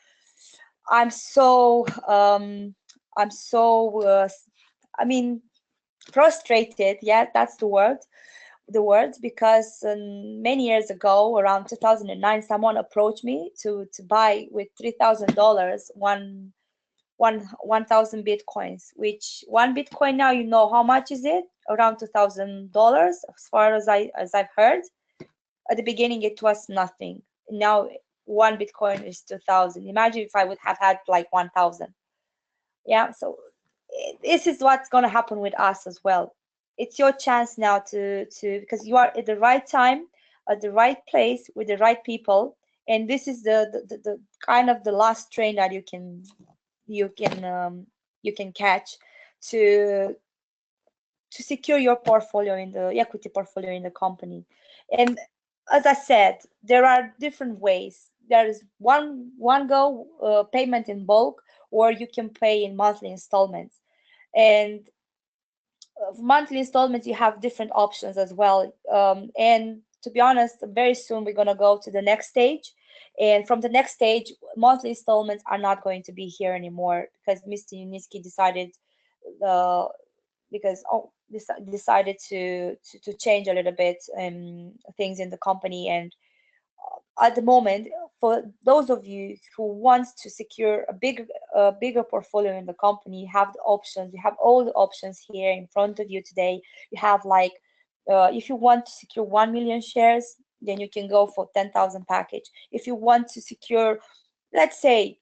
I'm so I'm so I mean frustrated. Yeah, that's the word, because many years ago, around 2009, someone approached me to buy with $3,000 1,000 bitcoins, which one bitcoin now, you know how much is it? Around $2,000, as far as I've heard. At the beginning, it was nothing. Now one bitcoin is 2,000. Imagine if I would have had like 1,000. Yeah, so this is what's going to happen with us as well. It's your chance now to because you are at the right time, at the right place, with the right people, and this is the kind of the last train that you can you can catch to secure your portfolio in the equity portfolio in the company. And as I said, there are different ways. There is one go payment in bulk, or you can pay in monthly installments. And monthly installments, you have different options as well. And to be honest, very soon we're gonna go to the next stage. And from the next stage, monthly installments are not going to be here anymore because Mr. Uniski decided the because decided to change a little bit things in the company. And at the moment, for those of you who wants to secure a bigger portfolio in the company, you have the options. You have all the options here in front of you today. You have like, if you want to secure 1 million shares, then you can go for 10,000 package. If you want to secure, let's say,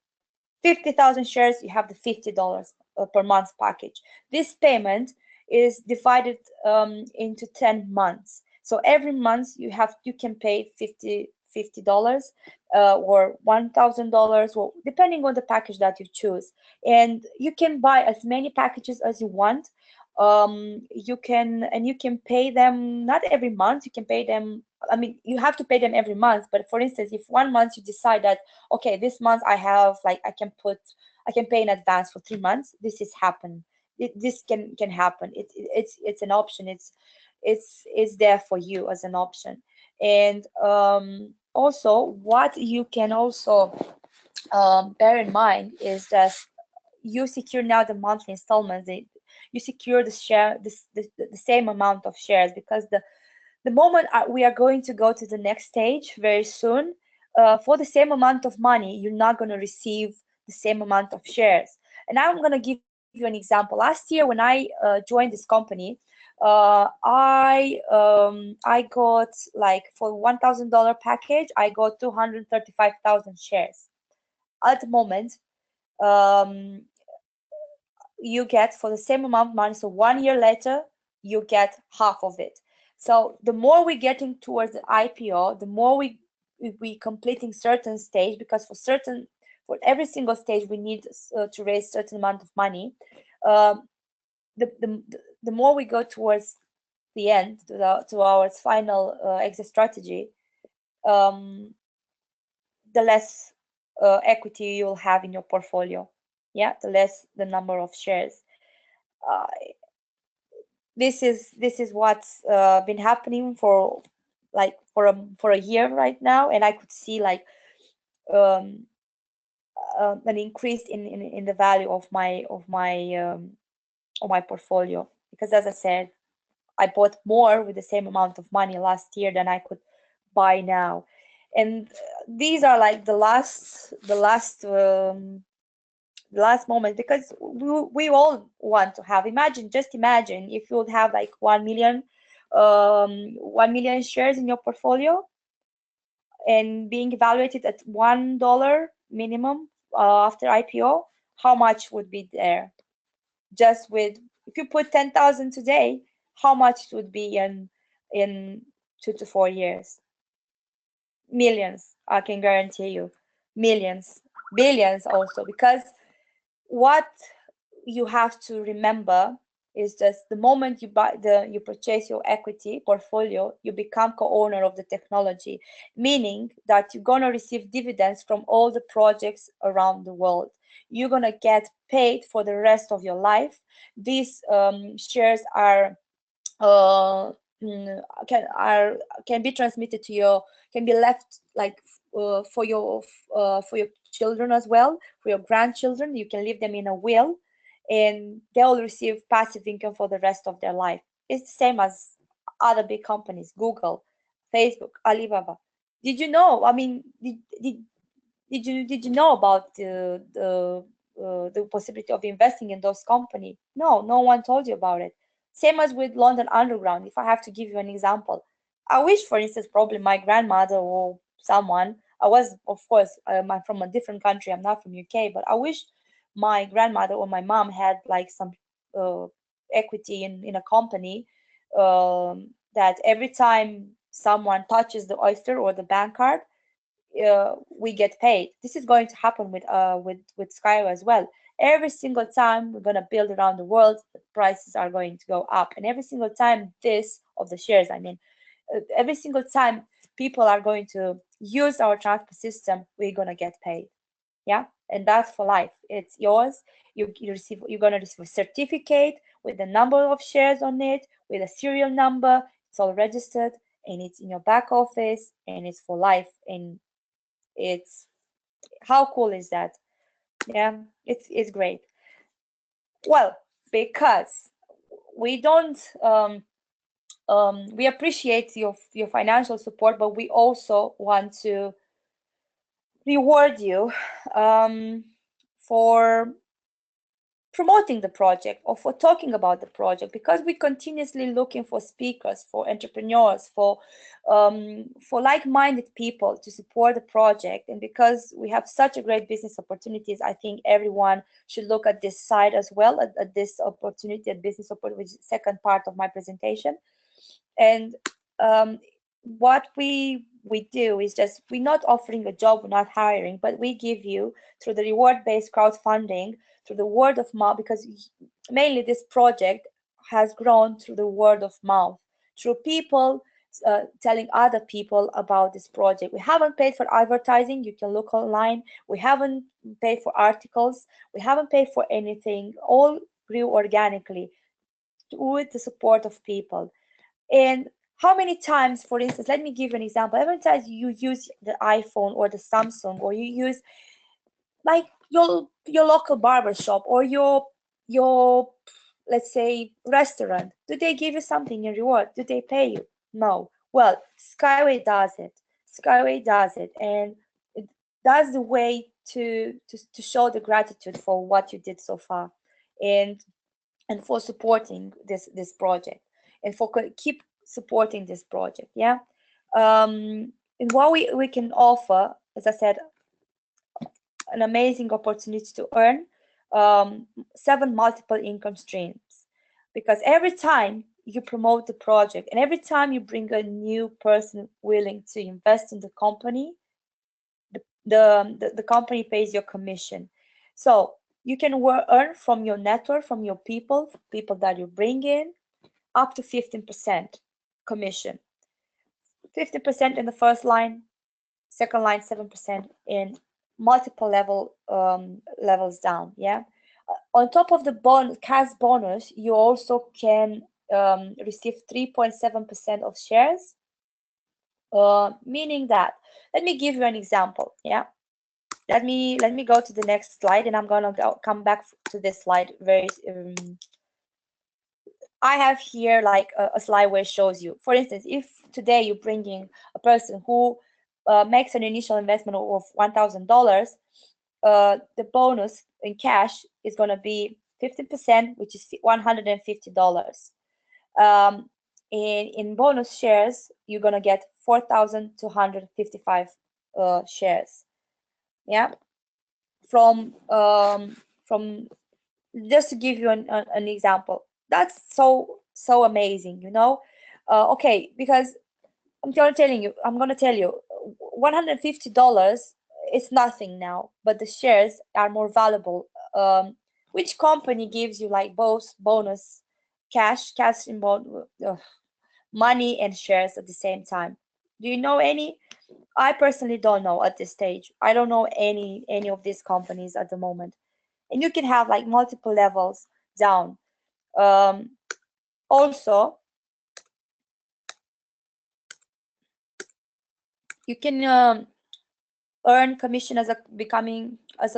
50,000 shares, you have the $50 per month package. This payment is divided into 10 months. So every month you can pay $50 or $1,000, or depending on the package that you choose. And you can buy as many packages as you want. You can pay them not every month. You can pay them. I mean, you have to pay them every month. But for instance, if one month you decide that, okay, this month I have like I can pay in advance for 3 months. This is happen. This can happen. It's an option. It's there for you as an option. And also, what you can also bear in mind is that you secure now the monthly installments. You secure the same amount of shares, because the moment we are going to go to the next stage very soon, for the same amount of money, you're not going to receive the same amount of shares. And I'm going to give you an example. Last year, when I joined this company, I got like for $1,000 package, I got 235,000 shares. At the moment, um, you get for the same amount of money. So 1 year later, you get half of it. So the more we're getting towards the IPO, the more we completing certain stage, because for every single stage we need to raise certain amount of money. Um, the more we go towards the end to our final exit strategy, um, the less equity you'll have in your portfolio. Yeah, the less the number of shares. Uh, this is what's been happening for like for a year right now, and I could see like um, an increase in the value of my portfolio, because as I said, I bought more with the same amount of money last year than I could buy now. And these are like the last moment, because we all want to have, just imagine if you would have like 1 million shares in your portfolio and being evaluated at $1 minimum after IPO, how much would be there? Just with, if you put 10,000 today, how much it would be in 2 to 4 years? Millions, I can guarantee you. Millions, billions also, because what you have to remember is just the moment you purchase your equity portfolio, you become co-owner of the technology, meaning that you're going to receive dividends from all the projects around the world. You're going to get paid for the rest of your life. These shares uh, can be transmitted to your, can be left like for your children as well, for your grandchildren. You can leave them in a will, and they'll receive passive income for the rest of their life. It's the same as other big companies, Google, Facebook, Alibaba. Did you know? I mean, did you know about the possibility of investing in those companies? No, no one told you about it. Same as with London Underground. If I have to give you an example, I wish, for instance, probably my grandmother or someone. I was, of course, I'm from a different country. I'm not from UK, but I wish my grandmother or my mom had like some uh, equity in a company, that every time someone touches the oyster or the bank card, we get paid. This is going to happen with SkyWay as well. Every single time we're gonna build around the world, the prices are going to go up, and every single time this of the shares, I mean, every single time people are going to use our transport system, we're gonna get paid. Yeah, and that's for life. It's yours. You're gonna receive a certificate with the number of shares on it, with a serial number. It's all registered and it's in your back office and it's for life. And it's, how cool is that? Yeah, it's great. Well, because we don't we appreciate your financial support, but we also want to reward you for promoting the project or for talking about the project, because we're continuously looking for speakers, for entrepreneurs, for like-minded people to support the project. And because we have such a great business opportunities, I think everyone should look at this side as well, at this opportunity, at business opportunity, which is the second part of my presentation. And um, what we do is just, we're not offering a job, we're not hiring, but we give you, through the reward-based crowdfunding, through the word of mouth, because mainly this project has grown through the word of mouth, through people telling other people about this project. We haven't paid for advertising. You can look online. We haven't paid for articles. We haven't paid for anything. All grew organically with the support of people. And how many times, for instance, let me give you an example. Every time you use the iPhone or the Samsung, or you use like your local barber shop or your let's say restaurant, do they give you something in reward? Do they pay you? No. Well, Skyway does it. Skyway does it, and that's the way to show the gratitude for what you did so far, and for supporting this project, and for keep supporting this project. Yeah. And what we can offer, as I said, an amazing opportunity to earn 7 multiple income streams, because every time you promote the project and every time you bring a new person willing to invest in the company, the company pays your commission. So you can earn from your network, from your people that you bring in, up to 15% commission. 50% in the first line, second line 7%, in multiple levels down. Yeah. On top of the cash bonus, you also can receive 3.7% of shares, meaning that, let me give you an example. Yeah. Let me go to the next slide, and I'm gonna come back to this slide very I have here like a slide where it shows you, for instance, if today you're bringing a person who makes an initial investment of $1,000, the bonus in cash is going to be 15%, which is $150. In bonus shares, you're going to get 4,255 shares. Yeah, from just to give you an example. That's so amazing, you know. Okay, because I'm gonna tell you, $150 is nothing now, but the shares are more valuable. Which company gives you like both bonus, cash in money and shares at the same time? Do you know any? I personally don't know at this stage. I don't know any of these companies at the moment. And you can have like multiple levels down. Also, you can earn commission as a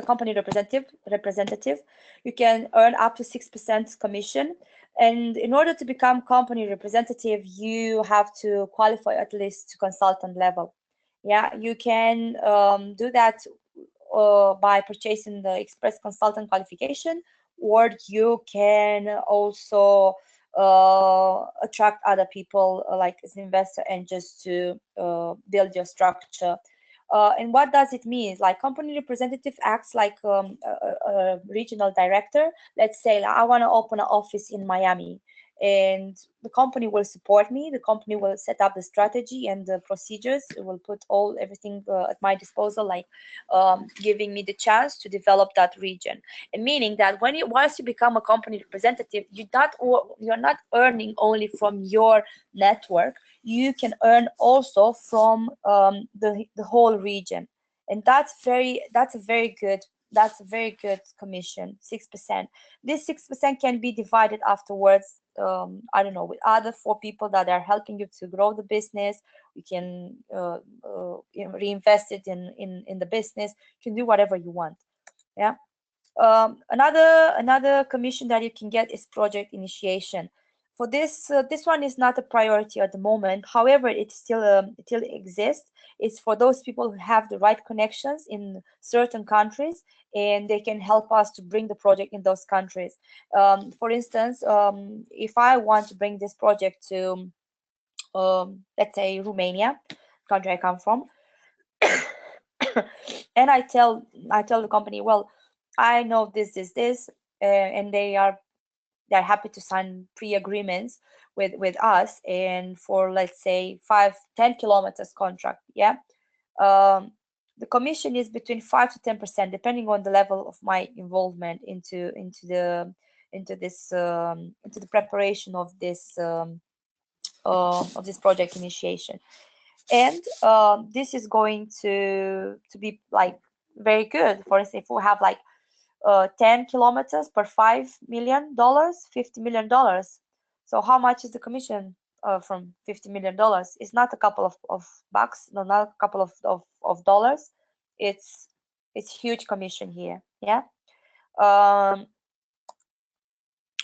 company representative. You can earn up to 6% commission, and in order to become company representative, you have to qualify at least to consultant level. Yeah, you can do that by purchasing the express consultant qualification, or you can also attract other people like as an investor, and just to build your structure. And what does it mean? Like, company representative acts like a regional director. Let's say like, I want to open an office in Miami, and the company will support me. The company will set up the strategy and the procedures. It will put everything at my disposal, like giving me the chance to develop that region. And meaning that once you become a company representative, you're not earning only from your network. You can earn also from the whole region. and that's a very good commission, 6%. This 6% can be divided afterwards, I don't know, with other four people that are helping you to grow the business. You can reinvest it in the business. You can do whatever you want. Yeah. Another commission that you can get is project initiation. For this one is not a priority at the moment. However, it still exists. It's for those people who have the right connections in certain countries, and they can help us to bring the project in those countries. For instance, if I want to bring this project to, let's say, Romania, country I come from, and I tell the company, well, I know this, and they're happy to sign pre-agreements with us, and for, let's say, 5-10 kilometers contract. Yeah. um, the commission is between 5 to 10%, depending on the level of my involvement into the preparation of this project initiation. And this is going to be like very good. For instance, if we have like 10 kilometers per $5 million, $50 million. So how much is the commission from $50 million? It's not a couple of bucks, no, not a couple of dollars. It's it's huge commission here. Yeah. Um,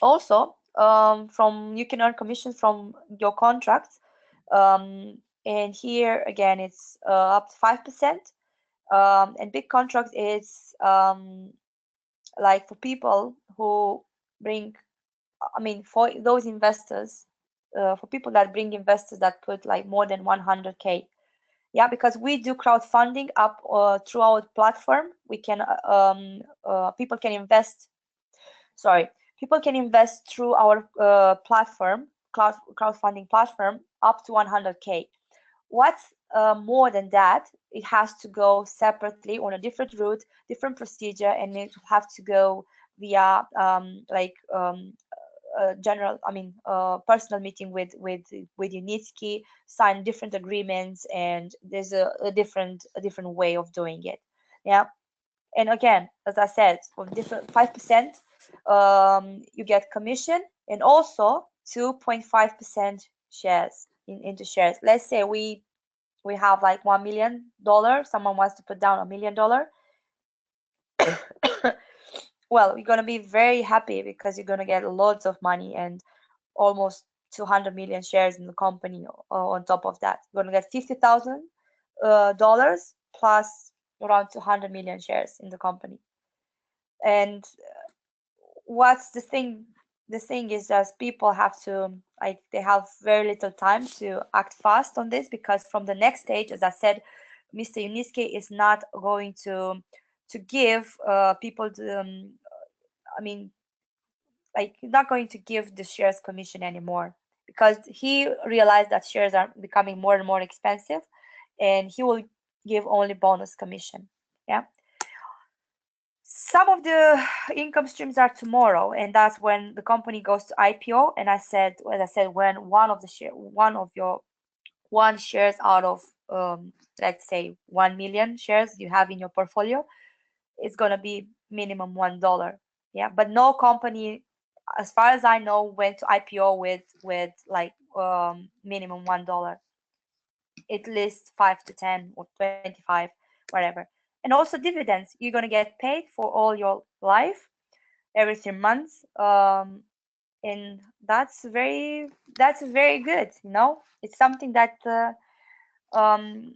Also, from you can earn commission from your contracts. And here again, it's up to 5%. And big contracts is like for people who bring, I mean, for those investors, for people that bring investors that put like more than 100K. Yeah, because we do crowdfunding up through our platform. We can people can invest. Sorry, people can invest through our platform, crowdfunding platform, up to 100K. What's more than that, it has to go separately on a different route, different procedure, and it will have to go via general, I mean, personal meeting with Unitsky, sign different agreements, and there's a different way of doing it. Yeah. And again, as I said, for different 5%, you get commission, and also 2.5% shares into shares. Let's say we have like $1 million. Someone wants to put down $1 million. Well, you're gonna be very happy because you're gonna get loads of money and almost 200 million shares in the company. On top of that, you're gonna get $50,000 plus around 200 million shares in the company. And what's the thing? The thing is that people have to, like, they have very little time to act fast on this, because from the next stage, as I said, Mr. Uniske is not going to give people the, I mean, like, he's not going to give the shares commission anymore, because he realized that shares are becoming more and more expensive, and he will give only bonus commission. Yeah. Some of the income streams are tomorrow, and that's when the company goes to IPO. And as I said, when one of your one shares out of, let's say, 1 million shares you have in your portfolio, it's gonna be minimum $1. Yeah, but no company, as far as I know, went to IPO with like minimum $1. At least 5 to 10 or 25, whatever. And also dividends. You're gonna get paid for all your life every 3 months. And that's very good. It's something that um,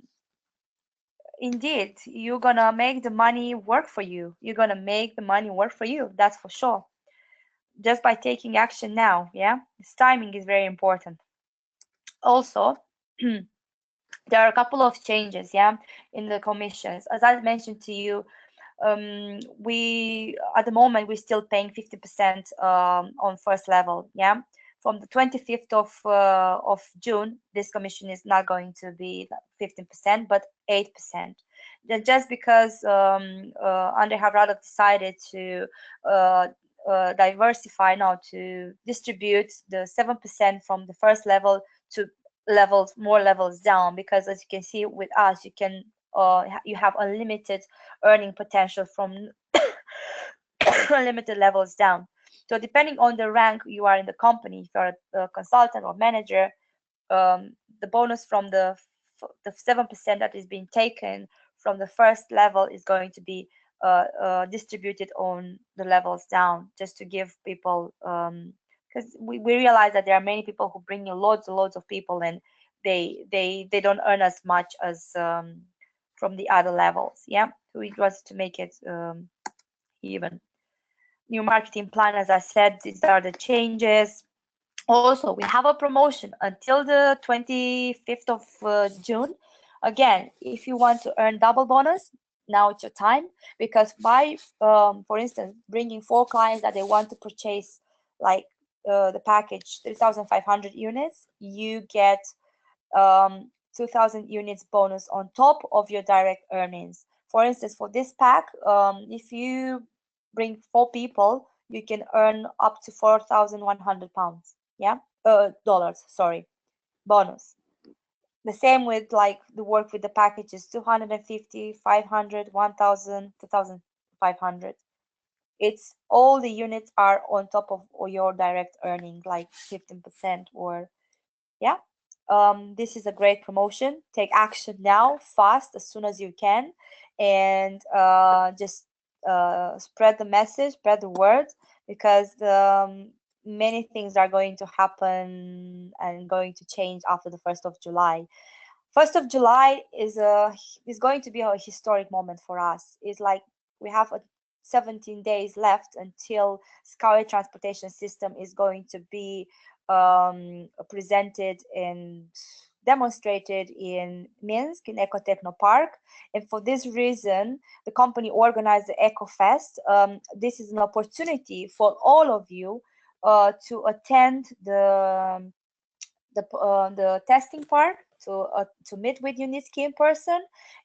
indeed, you're gonna make the money work for you. You're gonna make the money work for you. That's for sure. Just by taking action now. Yeah, this timing is very important. Also, there are a couple of changes, yeah, in the commissions. As I mentioned to you, we at the moment we're still paying 50% on first level. Yeah, from the 25th of June, this commission is not going to be 15%, but 8%. Just because Andre have rather decided to diversify now, to distribute the 7% from the first level to more levels down, because as you can see with us, you can you have unlimited earning potential from unlimited levels down. So depending on the rank you are in the company, if you're a consultant or manager, the bonus from the 7% that is being taken from the first level is going to be distributed on the levels down, just to give people, because we realize that there are many people who bring in loads and loads of people, and they don't earn as much as from the other levels. Yeah, so it was to make it even. New marketing plan, as I said, these are the changes. Also, we have a promotion until the 25th of June. Again, if you want to earn double bonus, now it's your time, because by, for instance, bringing 4 clients that they want to purchase, like the package 3,500 units, you get 2,000 units bonus on top of your direct earnings. For instance, for this pack, if you bring 4 people, you can earn up to 4,100 pounds. Yeah, dollars, sorry, bonus. The same with like the work with the packages 250, 500, 1,000, 2,500. It's all the units are on top of your direct earning, like 15%, or yeah. This is a great promotion. Take action now, fast, as soon as you can, and just spread the message, spread the word, because many things are going to happen and going to change after the 1st of July. 1st of July is going to be a historic moment for us. It's like we have 17 days left until SkyWay transportation system is going to be presented and demonstrated in Minsk in Ecotechno Park. And for this reason, the company organized the EcoFest. This is an opportunity for all of you to attend the testing part, to meet with Unitsky in person,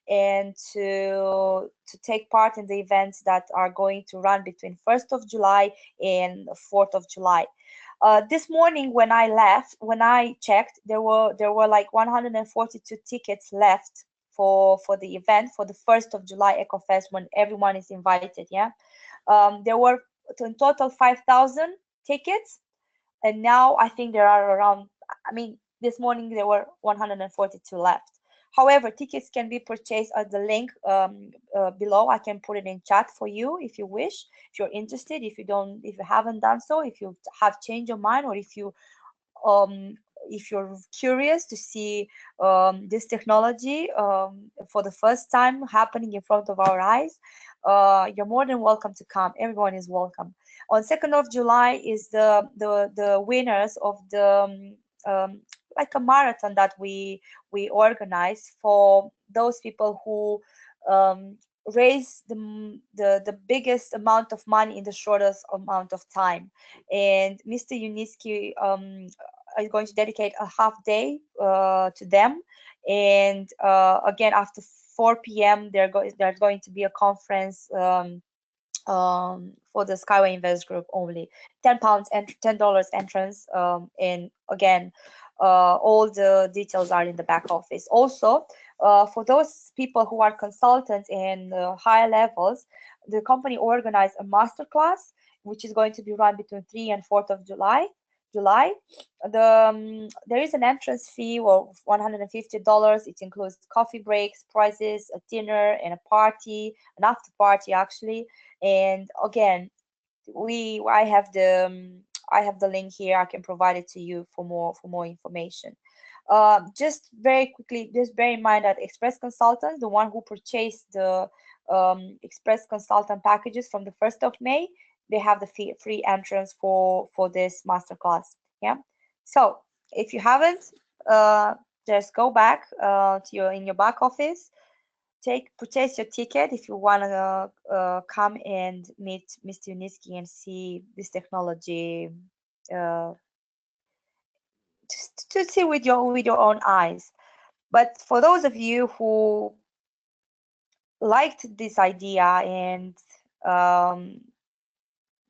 and to take part in the events that are going to run between 1st of July and 4th of July. This morning when I checked, there were like 142 tickets left for the event, for the 1st of July EcoFest, when everyone is invited. Yeah, there were in total 5,000 tickets, and now I think there are around, I mean, this morning there were 142 left. However, tickets can be purchased at the link below. I can put it in chat for you if you wish, if you're interested. If you haven't done so, if you have changed your mind, or um, if you're curious to see this technology for the first time happening in front of our eyes, you're more than welcome to come. Everyone is welcome. On 2nd of July is the winners of the like a marathon that we organize for those people who raise the biggest amount of money in the shortest amount of time. And Mr. Unitsky is going to dedicate a half day to them. And again, after 4 p.m., there's going to be a conference for the SkyWay Invest Group only. £10 and $10 entrance. And again, all the details are in the back office. Also, for those people who are consultants and higher levels, the company organized a masterclass, which is going to be run between 3 and 4th of July. There is an entrance fee of $150. It includes coffee breaks, prizes, a dinner, and a party, an after party actually. And again, I have the link here. I can provide it to you for more information. Just very quickly, just bear in mind that Express Consultants, the one who purchased the Express Consultant packages from the 1st of May, they have the free entrance for this masterclass. Yeah. So if you haven't, just go back to in your back office, purchase your ticket if you want to come and meet Mr. Unitsky and see this technology, just to see with your own eyes. But for those of you who liked this idea and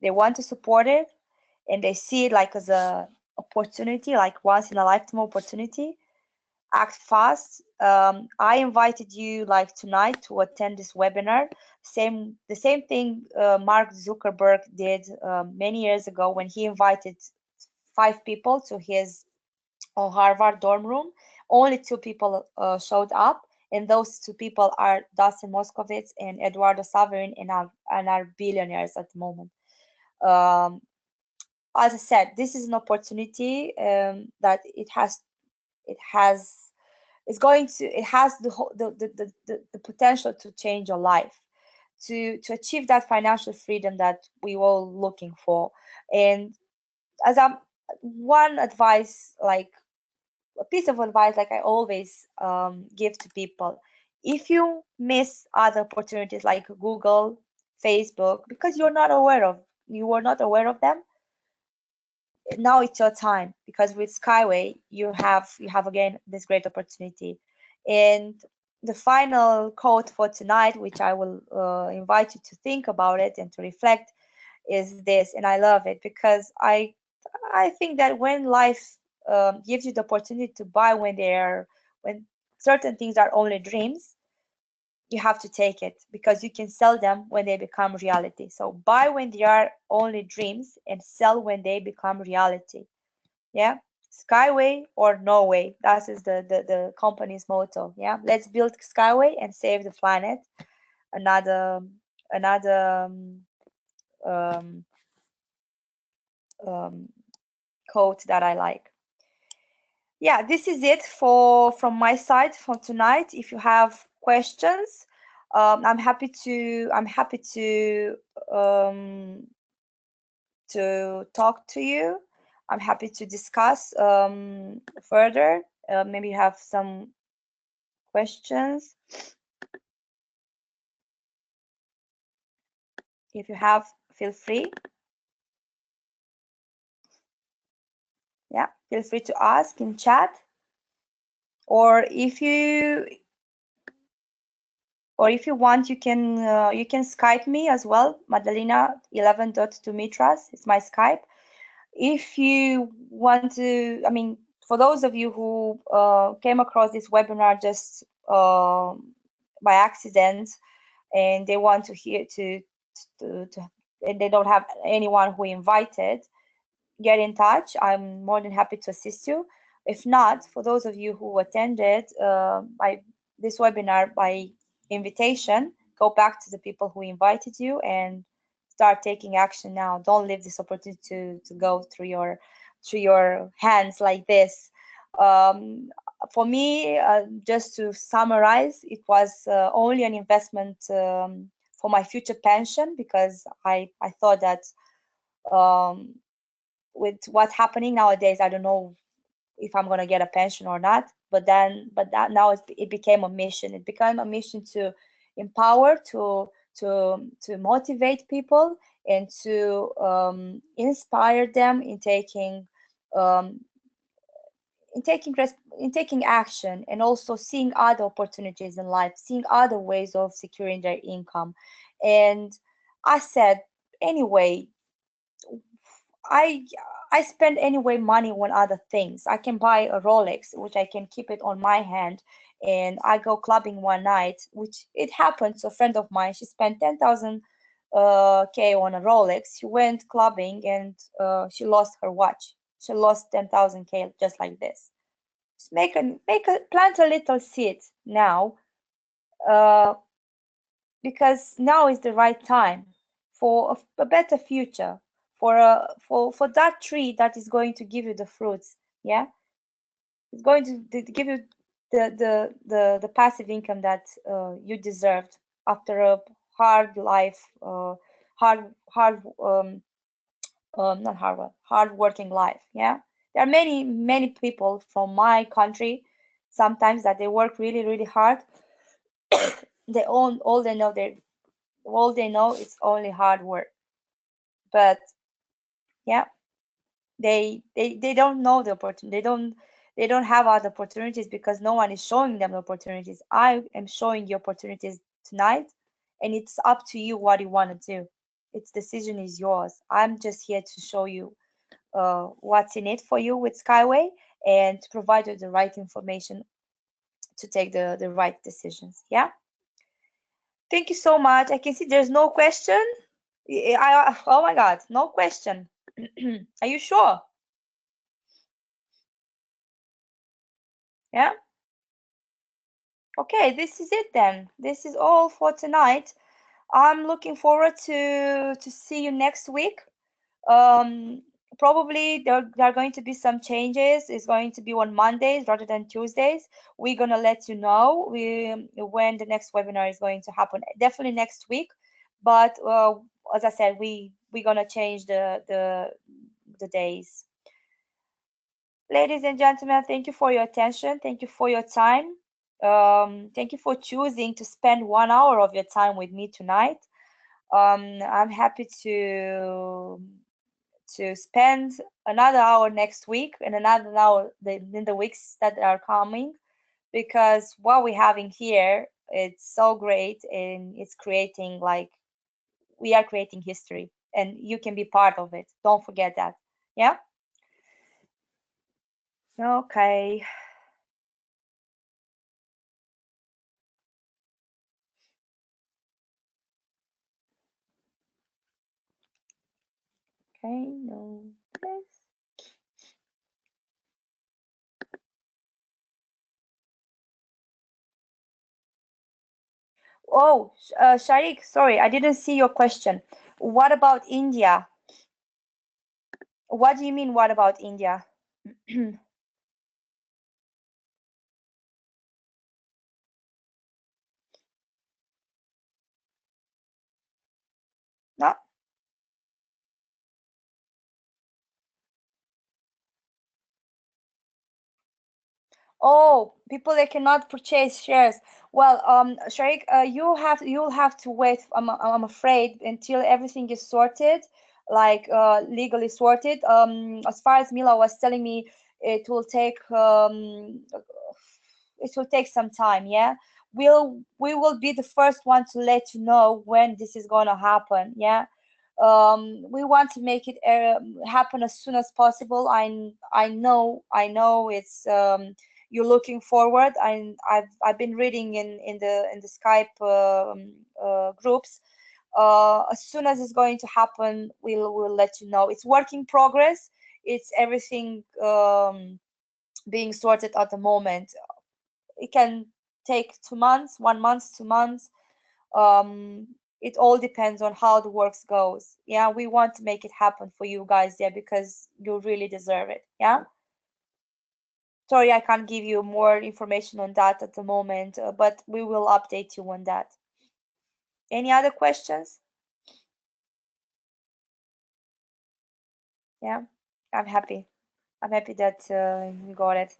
they want to support it, and they see it like as a opportunity, like once in a lifetime opportunity, act fast. I invited you like tonight to attend this webinar. The same thing Mark Zuckerberg did many years ago when he invited 5 people to his Harvard dorm room. Only 2 people showed up, and those 2 people are Dustin Moskovitz and Eduardo Saverin, and are billionaires at the moment. Um, as I said, this is an opportunity that it has it's going to it has the potential to change your life, to achieve that financial freedom that we all looking for. And as I'm one advice, like a piece of advice, like I always give to people, if you miss other opportunities like Google, Facebook, because you were not aware of them, now it's your time, because with Skyway you have again this great opportunity. And the final quote for tonight, which I will invite you to think about it and to reflect, is this, and I love it because I think that when life gives you the opportunity to buy when certain things are only dreams, you have to take it because you can sell them when they become reality. So buy when they are only dreams and sell when they become reality. Yeah. Skyway or no way. That is the company's motto. Yeah. Let's build Skyway and save the planet. Another um, um, quote that I like. Yeah, this is it for from my side for tonight. If you have questions, um, to talk to you. I'm happy to discuss further. Maybe you have some questions. If you have, feel free. Yeah, feel free to ask in chat, or if you want, you can Skype me as well. Madalina 11.2mitras is my Skype. If you want to, I mean, for those of you who came across this webinar just by accident, and they want to hear and they don't have anyone who invited, get in touch. I'm more than happy to assist you. If not, for those of you who attended by this webinar by invitation, go back to the people who invited you and start taking action now. Don't leave this opportunity to go through your hands like this. Um, for me, just to summarize, it was only an investment for my future pension, because I thought that um, with what's happening nowadays, I don't know if I'm gonna get a pension or not. But that now it became a mission. It became a mission to empower, to motivate people, and to inspire them um, in taking action, and also seeing other opportunities in life, seeing other ways of securing their income. And I said, anyway, I I spend anyway money on other things. I can buy a Rolex, which I can keep it on my hand, and I go clubbing one night, which it happened to a friend of mine. She spent 10,000 K on a Rolex. She went clubbing and she lost her watch. She lost 10,000 K just like this. Just plant a little seed now, uh, because now is the right time for a better future, for that tree that is going to give you the fruits. Yeah, it's going to give you the passive income that you deserved after a hard life, not hard working life. Yeah, there are many people from my country sometimes that they work really hard. All they know is only hard work. But yeah, they don't know the opportunity. They don't have other opportunities because no one is showing them the opportunities. I am showing you opportunities tonight, and it's up to you what you want to do. Its decision is yours. I'm just here to show you what's in it for you with Skyway, and to provide you the right information to take the right decisions. Yeah. Thank you so much. I can see there's no question. Oh my God, no question. Are you sure? Yeah. Okay, this is it then. This is all for tonight. I'm looking forward to see you next week. Um, Probably there are going to be some changes. It's going to be on Mondays rather than Tuesdays. We're gonna let you know when the next webinar is going to happen. Definitely next week, but as I said, we're gonna change the days. Ladies and gentlemen, thank you for your attention. Thank you for your time. Thank you for choosing to spend 1 hour of your time with me tonight. I'm happy to spend another hour next week and another hour in the weeks that are coming, because what we're having here, it's so great, and it's creating, like, we are creating history, and you can be part of it. Don't forget that. Yeah. Okay. Okay, no. Yes. Oh, Sharik, sorry, I didn't see your question. What about India? What do you mean, what about India? No? Oh, people that cannot purchase shares. Well, Sharik, you'll have to wait. I'm afraid until everything is sorted, like legally sorted. As far as Mila was telling me, it will take it will take some time. Yeah, we will be the first one to let you know when this is gonna happen. Yeah. We want to make it happen as soon as possible. I know it's you're looking forward. I've been reading in the Skype groups. As soon as it's going to happen, we'll let you know. It's work in progress. It's everything being sorted at the moment. It can take 2 months, 1 month, 2 months. um it all depends on how the works goes. Yeah, we want to make it happen for you guys there, because you really deserve it. Yeah. Sorry, I can't give you more information on that at the moment, but we will update you on that. Any other questions? Yeah, i'm happy I'm happy that you got it.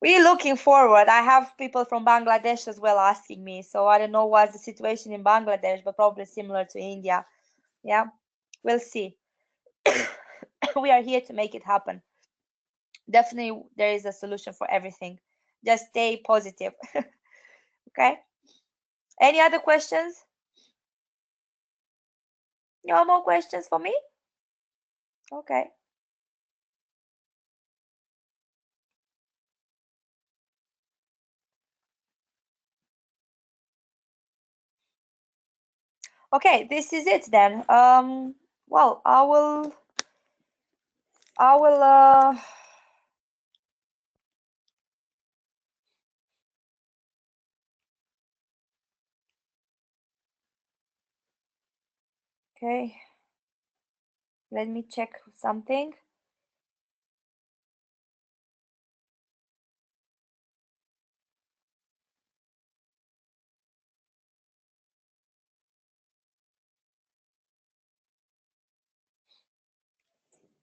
We're looking forward. I have people from Bangladesh as well asking me, so I don't know what's the situation in Bangladesh, but probably similar to India. Yeah, we'll see. We are here to make it happen. Definitely there is a solution for everything. Just stay positive. Okay. Any other questions? No more questions for me? Okay. Okay, this is it then. Well, I will okay, let me check something.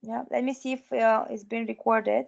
Yeah, let me see if it's been recorded.